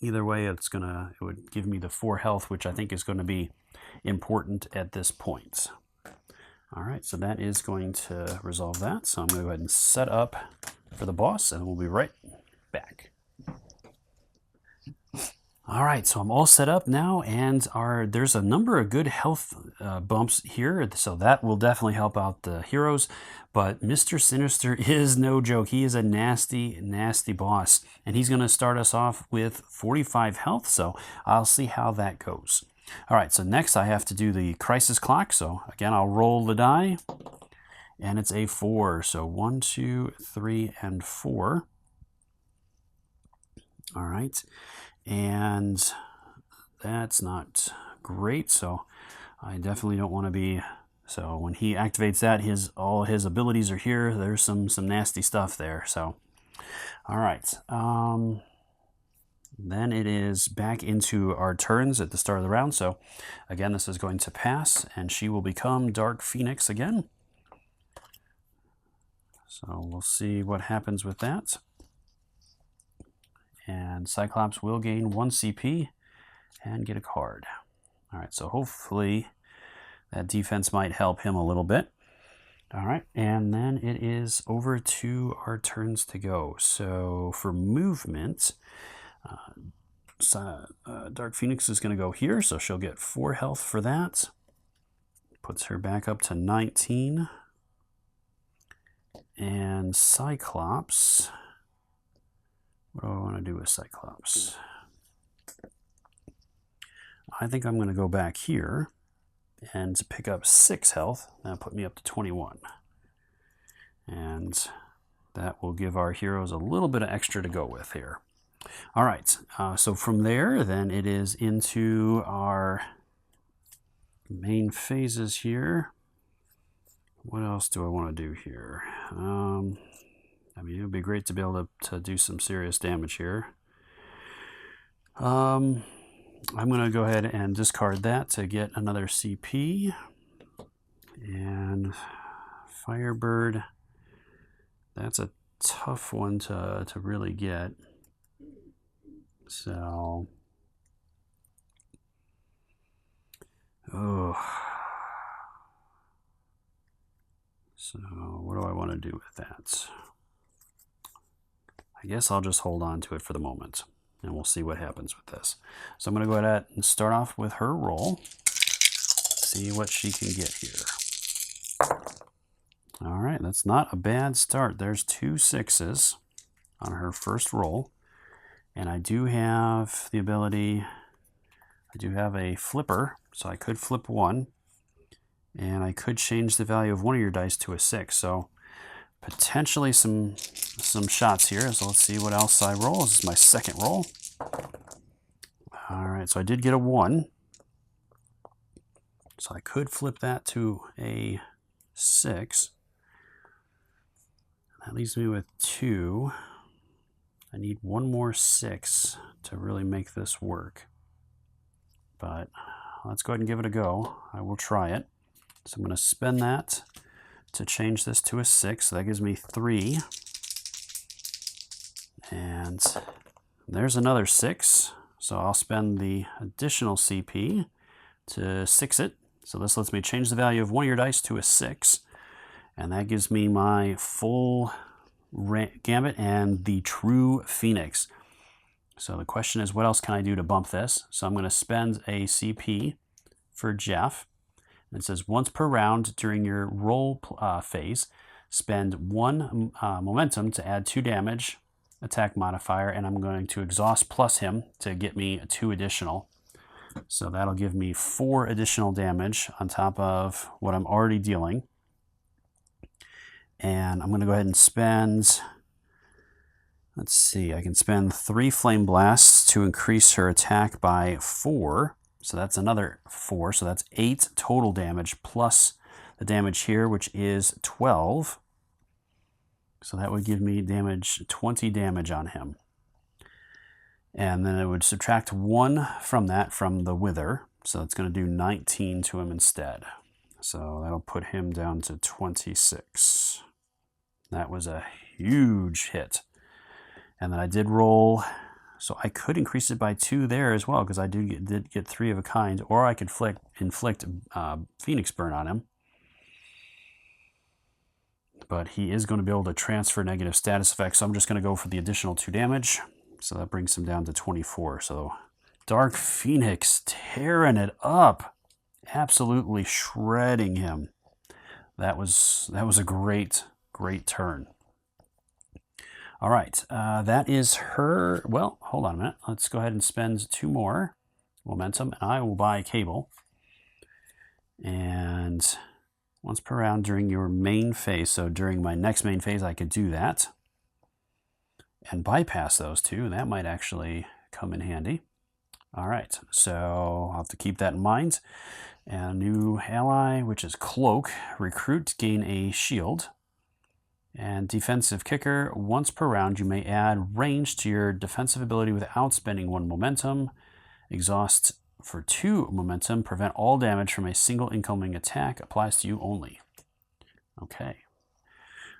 Speaker 1: Either way, it would give me the 4 health, which I think is going to be important at this point. All right, so that is going to resolve that. So I'm going to go ahead and set up for the boss, and we'll be right back. All right, so I'm all set up now, and there's a number of good health bumps here, so that will definitely help out the heroes. But Mister Sinister is no joke. He is a nasty, nasty boss, and he's going to start us off with 45 health, so I'll see how that goes. All right, so next I have to do the crisis clock. So again, I'll roll the die, and it's a 4. So 1, 2, 3, and 4. All right. And that's not great, so I definitely don't want to be. So when he activates that, all his abilities are here. There's some nasty stuff there. So all right, then it is back into our turns at the start of the round. So again, this is going to pass, and she will become Dark Phoenix again. So we'll see what happens with that. And Cyclops will gain 1 CP and get a card. All right, so hopefully that defense might help him a little bit. All right, and then it is over to our turns to go. So for movement, Dark Phoenix is going to go here, so she'll get 4 health for that. Puts her back up to 19. And Cyclops... What do I want to do with Cyclops? I think I'm going to go back here and pick up 6 health. That'll put me up to 21. And that will give our heroes a little bit of extra to go with here. All right, so from there, then it is into our main phases here. What else do I want to do here? I mean, it would be great to be able to do some serious damage here. I'm going to go ahead and discard that to get another CP. And Firebird, that's a tough one to really get. So, oh. So what do I want to do with that? I guess I'll just hold on to it for the moment, and we'll see what happens with this. So I'm going to go ahead and start off with her roll. See what she can get here. All right, that's not a bad start. There's 2 6s on her first roll. And I do have the ability, I do have a flipper, so I could flip 1. And I could change the value of one of your dice to a 6. So potentially some shots here. So let's see what else I roll. This is my second roll. All right, so I did get a 1. So I could flip that to a 6. That leaves me with 2. I need 1 more 6 to really make this work. But let's go ahead and give it a go. I will try it. So I'm going to spend that to change this to a 6. So that gives me 3. And there's another 6. So I'll spend the additional CP to 6 it. So this lets me change the value of one of your dice to a 6. And that gives me my full gambit and the true Phoenix. So the question is, what else can I do to bump this? So I'm going to spend a CP for Jeff. It says once per round during your roll phase, spend 1 momentum to add 2 damage attack modifier, and I'm going to exhaust plus him to get me 2 additional. So that'll give me 4 additional damage on top of what I'm already dealing. And I'm going to go ahead and spend, let's see, I can spend 3 Flame Blasts to increase her attack by 4. So that's another 4, so that's 8 total damage plus the damage here, which is 12. So that would give me 20 damage on him. And then it would subtract 1 from that from the Wither, so it's going to do 19 to him instead. So that'll put him down to 26. That was a huge hit. And then I did roll, so I could increase it by 2 there as well, because I did get 3 of a kind, or I could inflict Phoenix Burn on him. But he is going to be able to transfer negative status effects, so I'm just going to go for the additional 2 damage. So that brings him down to 24. So Dark Phoenix tearing it up, absolutely shredding him. That was a great turn. All right, that is her. Well, hold on a minute. Let's go ahead and spend 2 more momentum, and I will buy Cable. And once per round during your main phase, so during my next main phase, I could do that and bypass those 2. That might actually come in handy. All right, so I'll have to keep that in mind. And a new ally, which is Cloak. Recruit, gain a shield. And defensive kicker, once per round, you may add range to your defensive ability without spending 1 momentum. Exhaust for 2 momentum. Prevent all damage from a single incoming attack. Applies to you only. Okay.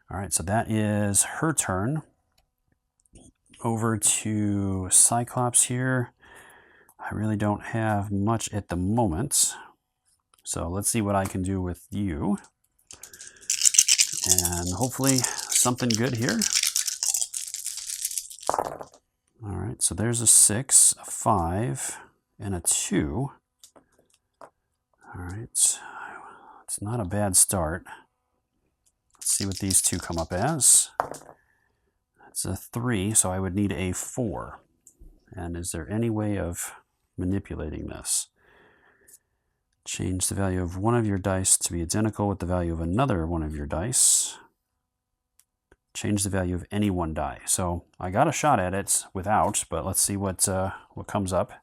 Speaker 1: All right, so that is her turn. Over to Cyclops here. I really don't have much at the moment. So let's see what I can do with you. And hopefully something good here. All right, so there's a 6, a 5, and a 2. All right, it's not a bad start. Let's see what these 2 come up as. It's a 3, so I would need a 4. And is there any way of manipulating this? Change the value of one of your dice to be identical with the value of another one of your dice. Change the value of any one die. So I got a shot at it without, but let's see what comes up.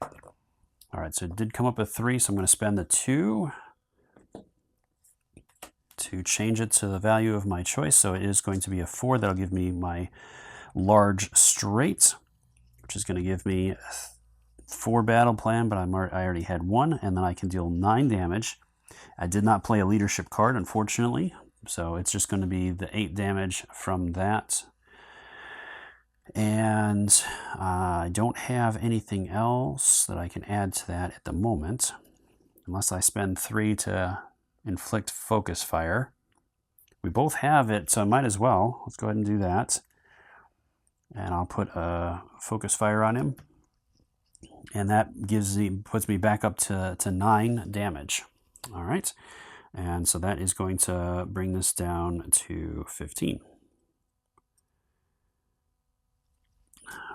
Speaker 1: All right, so it did come up with 3, so I'm going to spend the 2 to change it to the value of my choice. So it is going to be a 4. That'll give me my large straight, which is going to give me 4 battle plan, but I already had 1, and then I can deal 9 damage. I did not play a leadership card, unfortunately, so it's just going to be the 8 damage from that. And I don't have anything else that I can add to that at the moment, unless I spend 3 to inflict focus fire. We both have it, so I might as well. Let's go ahead and do that. And I'll put a focus fire on him. And that puts me back up to 9 damage. All right. And so that is going to bring this down to 15.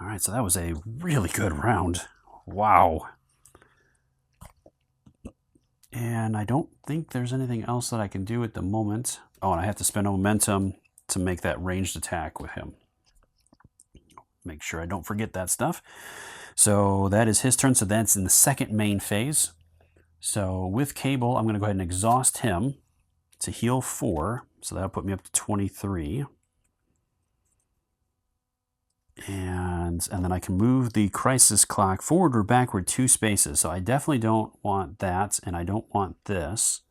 Speaker 1: All right, so that was a really good round. Wow. And I don't think there's anything else that I can do at the moment. Oh, and I have to spend momentum to make that ranged attack with him. Make sure I don't forget that stuff. So that is his turn. So that's in the second main phase. So with Cable, I'm going to go ahead and exhaust him to heal 4. So that'll put me up to 23. And then I can move the crisis clock forward or backward 2 spaces. So I definitely don't want that, and I don't want this,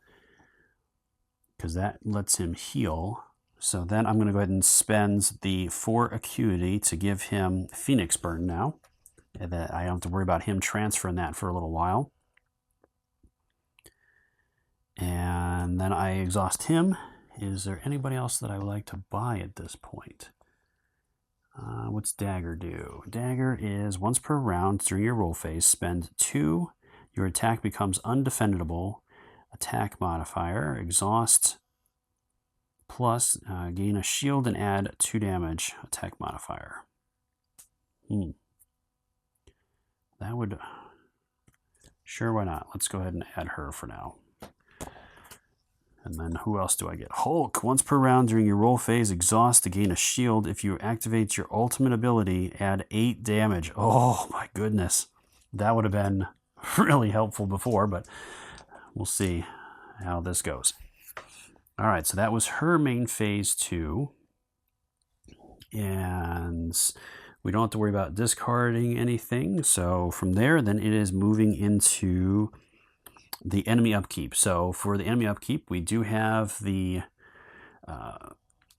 Speaker 1: because that lets him heal. So then I'm going to go ahead and spend the 4 acuity to give him Phoenix Burn now. And that I don't have to worry about him transferring that for a little while. And then I exhaust him. Is there anybody else that I would like to buy at this point? What's Dagger do? Dagger is once per round during your roll phase, spend 2. Your attack becomes undefendable. Attack modifier. Exhaust plus gain a shield and add 2 damage. Attack modifier. That would... Sure, why not? Let's go ahead and add her for now. And then who else do I get? Hulk. Once per round during your roll phase, exhaust to gain a shield. If you activate your ultimate ability, add 8 damage. Oh my goodness. That would have been really helpful before, but we'll see how this goes. All right, so that was her main phase 2. And we don't have to worry about discarding anything. So from there, then it is moving into the enemy upkeep. So for the enemy upkeep, we do have the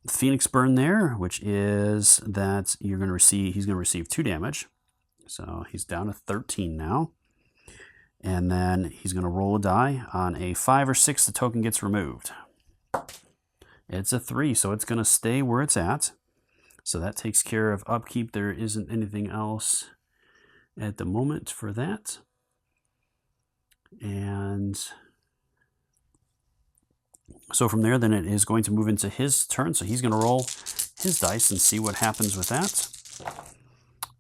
Speaker 1: Phoenix Burn there, which is that he's going to receive 2 damage. So he's down to 13 now. And then he's going to roll a die. On a 5 or 6, the token gets removed. It's a 3, so it's going to stay where it's at. So that takes care of upkeep. There isn't anything else at the moment for that. And so from there, then it is going to move into his turn. So he's going to roll his dice and see what happens with that.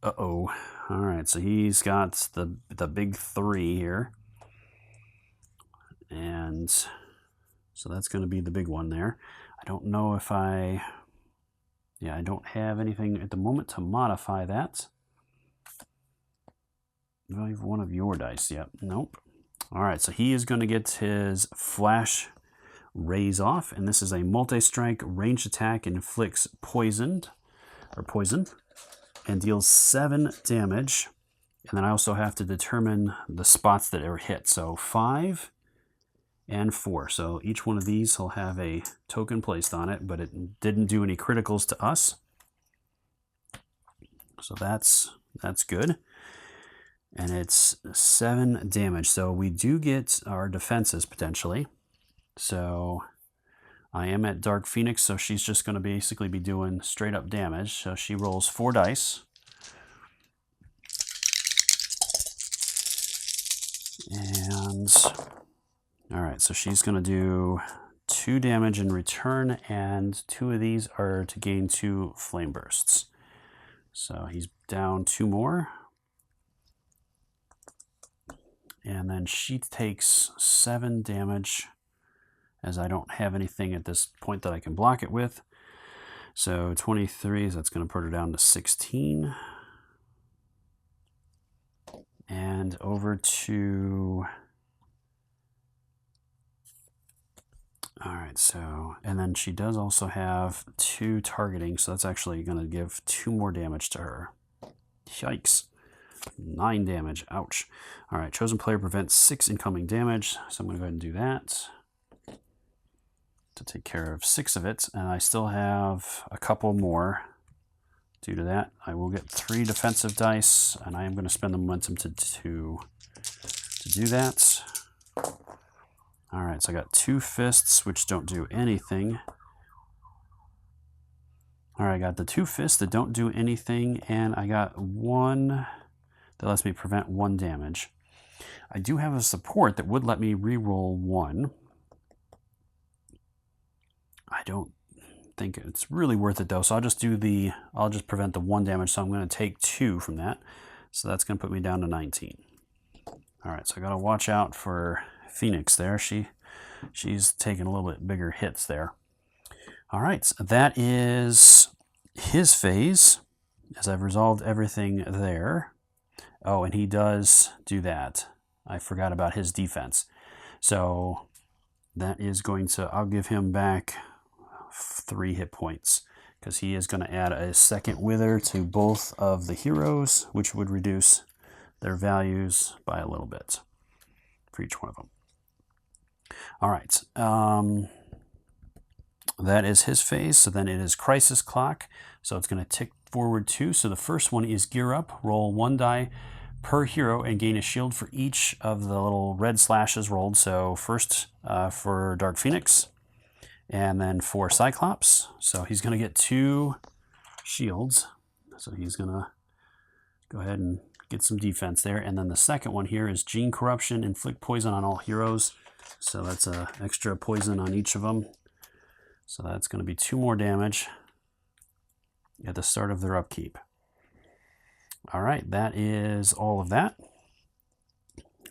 Speaker 1: Uh-oh. All right, so he's got the big 3 here. And so that's going to be the big one there. I don't know if I don't have anything at the moment to modify that. Do I have one of your dice yet? Nope. All right, so he is going to get his Flash Raise off, and this is a multi-strike ranged attack, inflicts poison, and deals 7 damage. And then I also have to determine the spots that are hit. So 5 and 4. So each one of these will have a token placed on it, but it didn't do any criticals to us. So that's good. And it's 7 damage. So we do get our defenses potentially. So I am at Dark Phoenix, so she's just going to basically be doing straight up damage. So she rolls 4 dice. And all right, so she's going to do 2 damage in return, and 2 of these are to gain 2 flame bursts. So he's down 2 more. And then she takes 7 damage, as I don't have anything at this point that I can block it with. So 23, so that's going to put her down to 16. And over to... All right, so, and then she does also have 2 targeting, so that's actually going to give 2 more damage to her. Yikes. 9 damage. Ouch. All right, chosen player prevents 6 incoming damage, so I'm going to go ahead and do that to take care of 6 of it, and I still have a couple more. Due to that, I will get 3 defensive dice, and I am going to spend the momentum to do that. All right, so I got 2 fists, which don't do anything. All right, I got the 2 fists that don't do anything, and I got 1 that lets me prevent 1 damage. I do have a support that would let me reroll 1. I don't think it's really worth it though, so I'll just prevent the 1 damage, so I'm going to take 2 from that. So that's going to put me down to 19. All right, so I got to watch out for Phoenix there. She's taking a little bit bigger hits there. All right, so that is his phase, as I've resolved everything there. Oh, and he does do that. I forgot about his defense. So that is going to, I'll give him back 3 hit points, because he is going to add a second wither to both of the heroes, which would reduce their values by a little bit for each one of them. All right, that is his phase. So then it is Crisis Clock. So it's going to tick forward 2. So the first one is Gear Up. Roll 1 die per hero and gain a shield for each of the little red slashes rolled. So first for Dark Phoenix, and then for Cyclops. So he's going to get 2 shields. So he's going to go ahead and get some defense there. And then the second one here is Gene Corruption. Inflict poison on all heroes. So that's an extra poison on each of them. So that's going to be 2 more damage at the start of their upkeep. All right, that is all of that.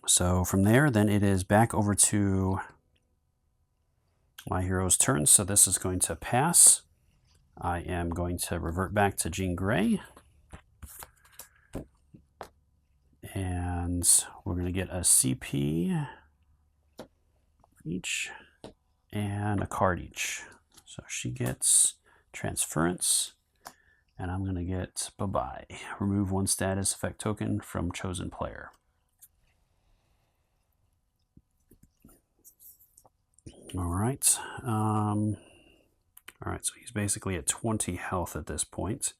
Speaker 1: So from there, then it is back over to my hero's turn. So this is going to pass. I am going to revert back to Jean Grey. And we're going to get a CP each and a card each. So she gets Transference, and I'm going to get Bye-Bye. Remove 1 status effect token from chosen player. All right. All right, so he's basically at 20 health at this point.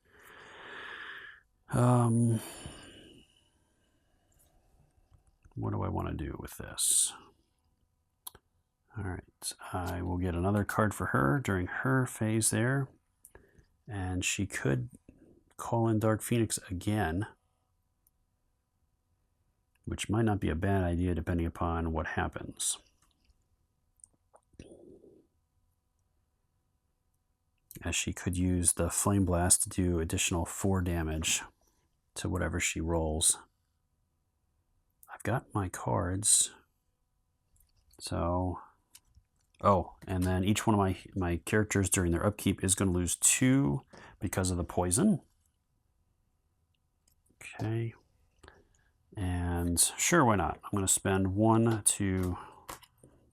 Speaker 1: What do I want to do with this? All right, I will get another card for her during her phase there. And she could call in Dark Phoenix again, which might not be a bad idea depending upon what happens. As she could use the Flame Blast to do additional 4 damage to whatever she rolls. I've got my cards. So, oh, and then each one of my characters during their upkeep is going to lose 2 because of the poison. Okay. And sure, why not? I'm going to spend 1 to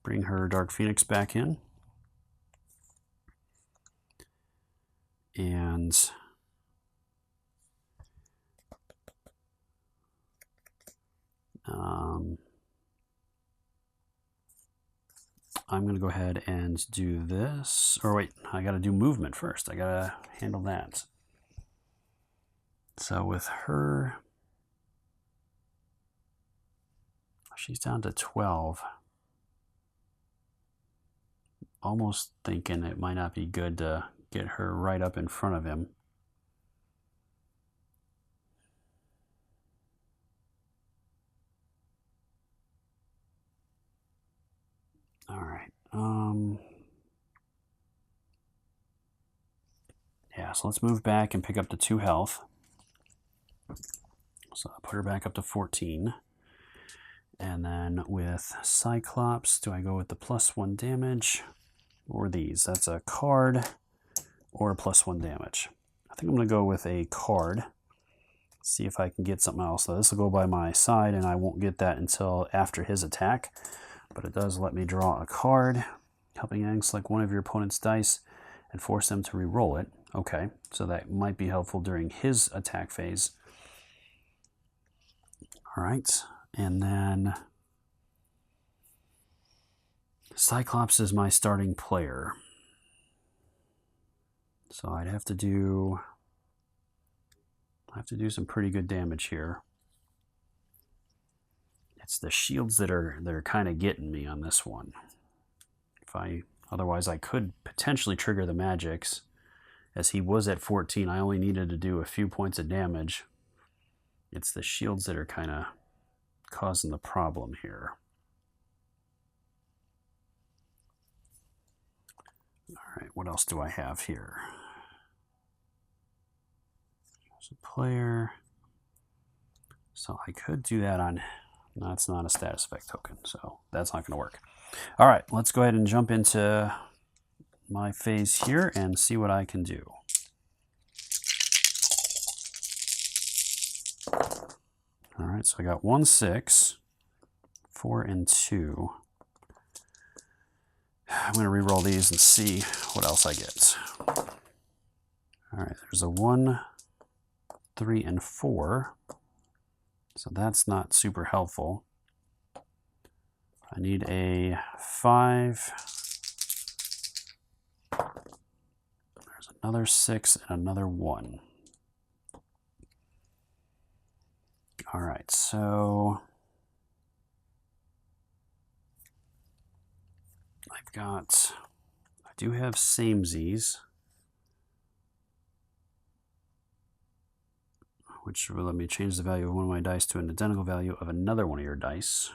Speaker 1: bring her Dark Phoenix back in. And I'm going to go ahead and do this. Or wait, I got to do movement first. I got to handle that. So with her, she's down to 12. Almost thinking it might not be good to get her right up in front of him. All right. Yeah, so let's move back and pick up the 2 health. So I'll put her back up to 14. And then with Cyclops, do I go with the +1 damage or these? That's a card or a +1 damage. I think I'm going to go with a card. See if I can get something else. So this will go by my side, and I won't get that until after his attack. But it does let me draw a card. Helping Yang select one of your opponent's dice and force them to re-roll it. Okay, so that might be helpful during his attack phase. All right, and then Cyclops is my starting player. So I'd have to do some pretty good damage here. It's the shields that are kind of getting me on this one. Otherwise I could potentially trigger the magics. As he was at 14, I only needed to do a few points of damage. It's the shields that are kind of causing the problem here. All right, what else do I have here? There's a player. So I could do that on... That's not a status effect token, so that's not going to work. All right, let's go ahead and jump into my phase here and see what I can do. All right, so I got 1, 6, 4, and 2. I'm going to re-roll these and see what else I get. All right, there's a 1, 3, and 4. So that's not super helpful. I need a 5. There's another 6 and another 1. All right, so I do have samesies, which will let me change the value of one of my dice to an identical value of another one of your dice.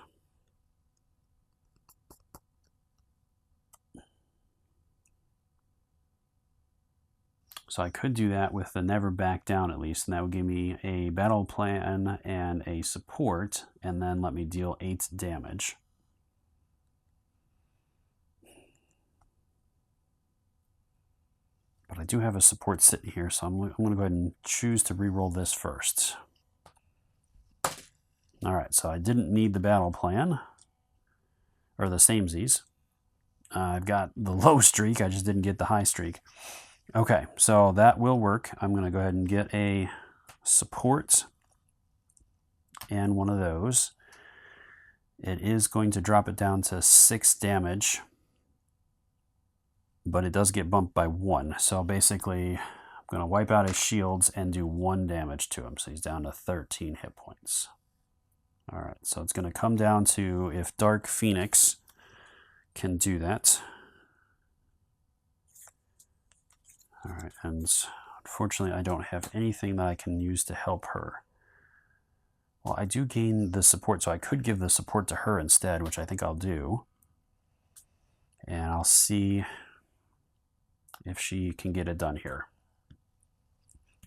Speaker 1: So I could do that with the never back down at least, and that would give me a battle plan and a support, and then let me deal 8 damage. But I do have a support sitting here, so I'm going to go ahead and choose to re-roll this first. All right, so I didn't need the battle plan, or the samesies. I've got the low streak, I just didn't get the high streak. Okay, so that will work. I'm going to go ahead and get a support and one of those. It is going to drop it down to 6 damage, but it does get bumped by 1. So basically, I'm going to wipe out his shields and do 1 damage to him. So he's down to 13 hit points. All right, so it's going to come down to if Dark Phoenix can do that. All right, and unfortunately I don't have anything that I can use to help her. Well, I do gain the support, so I could give the support to her instead, which I think I'll do. And I'll see if she can get it done here.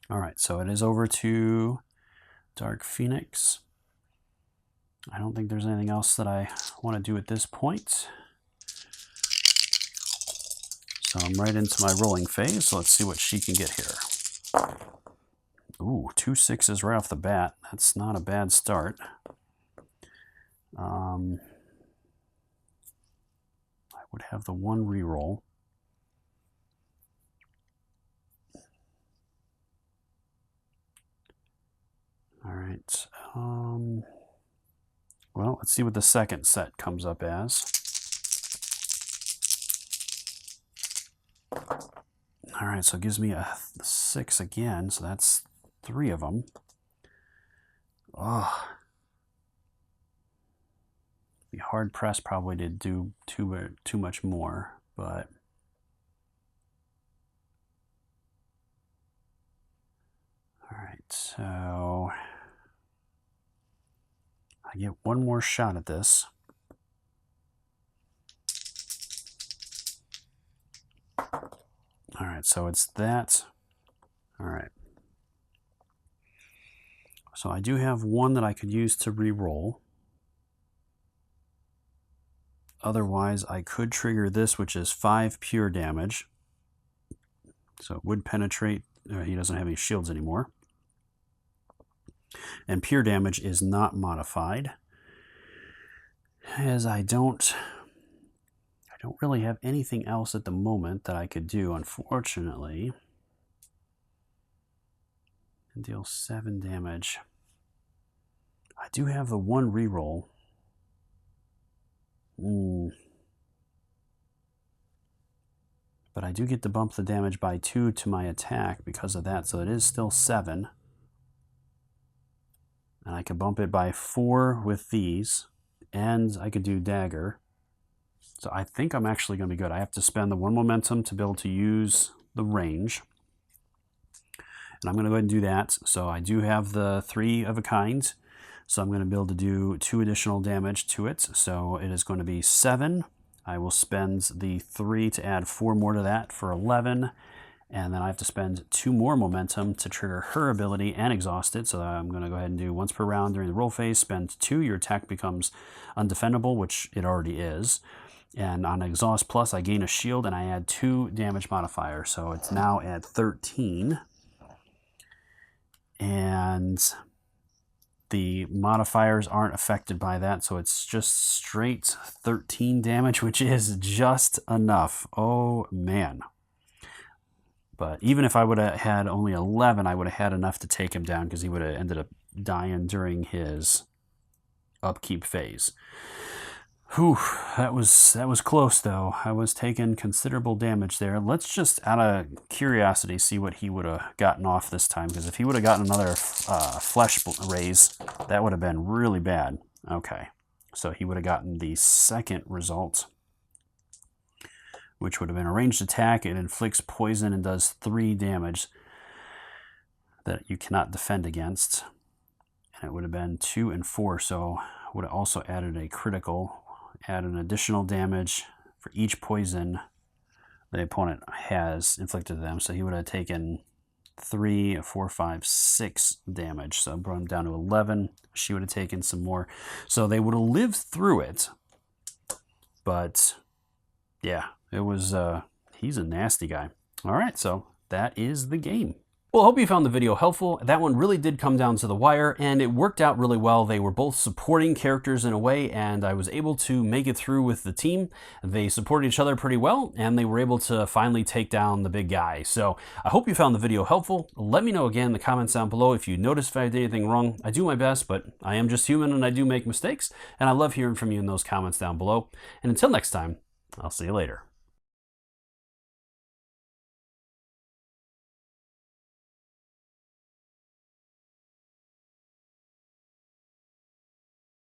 Speaker 1: All right, so it is over to Dark Phoenix. I don't think there's anything else that I want to do at this point. So I'm right into my rolling phase, so let's see what she can get here. Ooh, 2 6s right off the bat. That's not a bad start. I would have the 1 reroll. All right. Well, let's see what the second set comes up as. All right, so it gives me a 6 again, so that's 3 of them. Oh, be hard pressed probably to do too much more, but all right, so I get 1 more shot at this. All right, so it's that. All right. So I do have 1 that I could use to re-roll. Otherwise, I could trigger this, which is 5 pure damage. So it would penetrate. He doesn't have any shields anymore. And pure damage is not modified, as I don't really have anything else at the moment that I could do, unfortunately. And deal 7 damage. I do have the one reroll. But I do get to bump the damage by 2 to my attack because of that, so it is still 7. And I could bump it by 4 with these, and I could do dagger. So I think I'm actually going to be good. I have to spend the 1 momentum to be able to use the range. And I'm going to go ahead and do that. So I do have the 3 of a kind. So I'm going to be able to do 2 additional damage to it. So it is going to be 7. I will spend the 3 to add 4 more to that for 11. And then I have to spend 2 more momentum to trigger her ability and exhaust it. So I'm going to go ahead and do once per round during the roll phase. Spend 2. Your attack becomes undefendable, which it already is. And on exhaust plus, I gain a shield and I add 2 damage modifier. So it's now at 13. And the modifiers aren't affected by that, so it's just straight 13 damage, which is just enough. Oh, man. But even if I would have had only 11, I would have had enough to take him down because he would have ended up dying during his upkeep phase. Whew, that was close, though. I was taking considerable damage there. Let's just, out of curiosity, see what he would have gotten off this time, because if he would have gotten another flesh raise, that would have been really bad. Okay, so he would have gotten the second result, which would have been a ranged attack. It inflicts poison and does 3 damage that you cannot defend against. And it would have been 2 and 4, so would have also added a critical. Add an additional damage for each poison the opponent has inflicted to them. So he would have taken 3, 4, 5, 6 damage. So I brought him down to 11. She would have taken some more. So they would have lived through it. But yeah, it was, he's a nasty guy. All right, so that is the game. Well, I hope you found the video helpful. That one really did come down to the wire, and it worked out really well. They were both supporting characters in a way, and I was able to make it through with the team. They supported each other pretty well, and they were able to finally take down the big guy. So I hope you found the video helpful. Let me know again in the comments down below if you noticed if I did anything wrong. I do my best, but I am just human, and I do make mistakes, and I love hearing from you in those comments down below. And until next time, I'll see you later.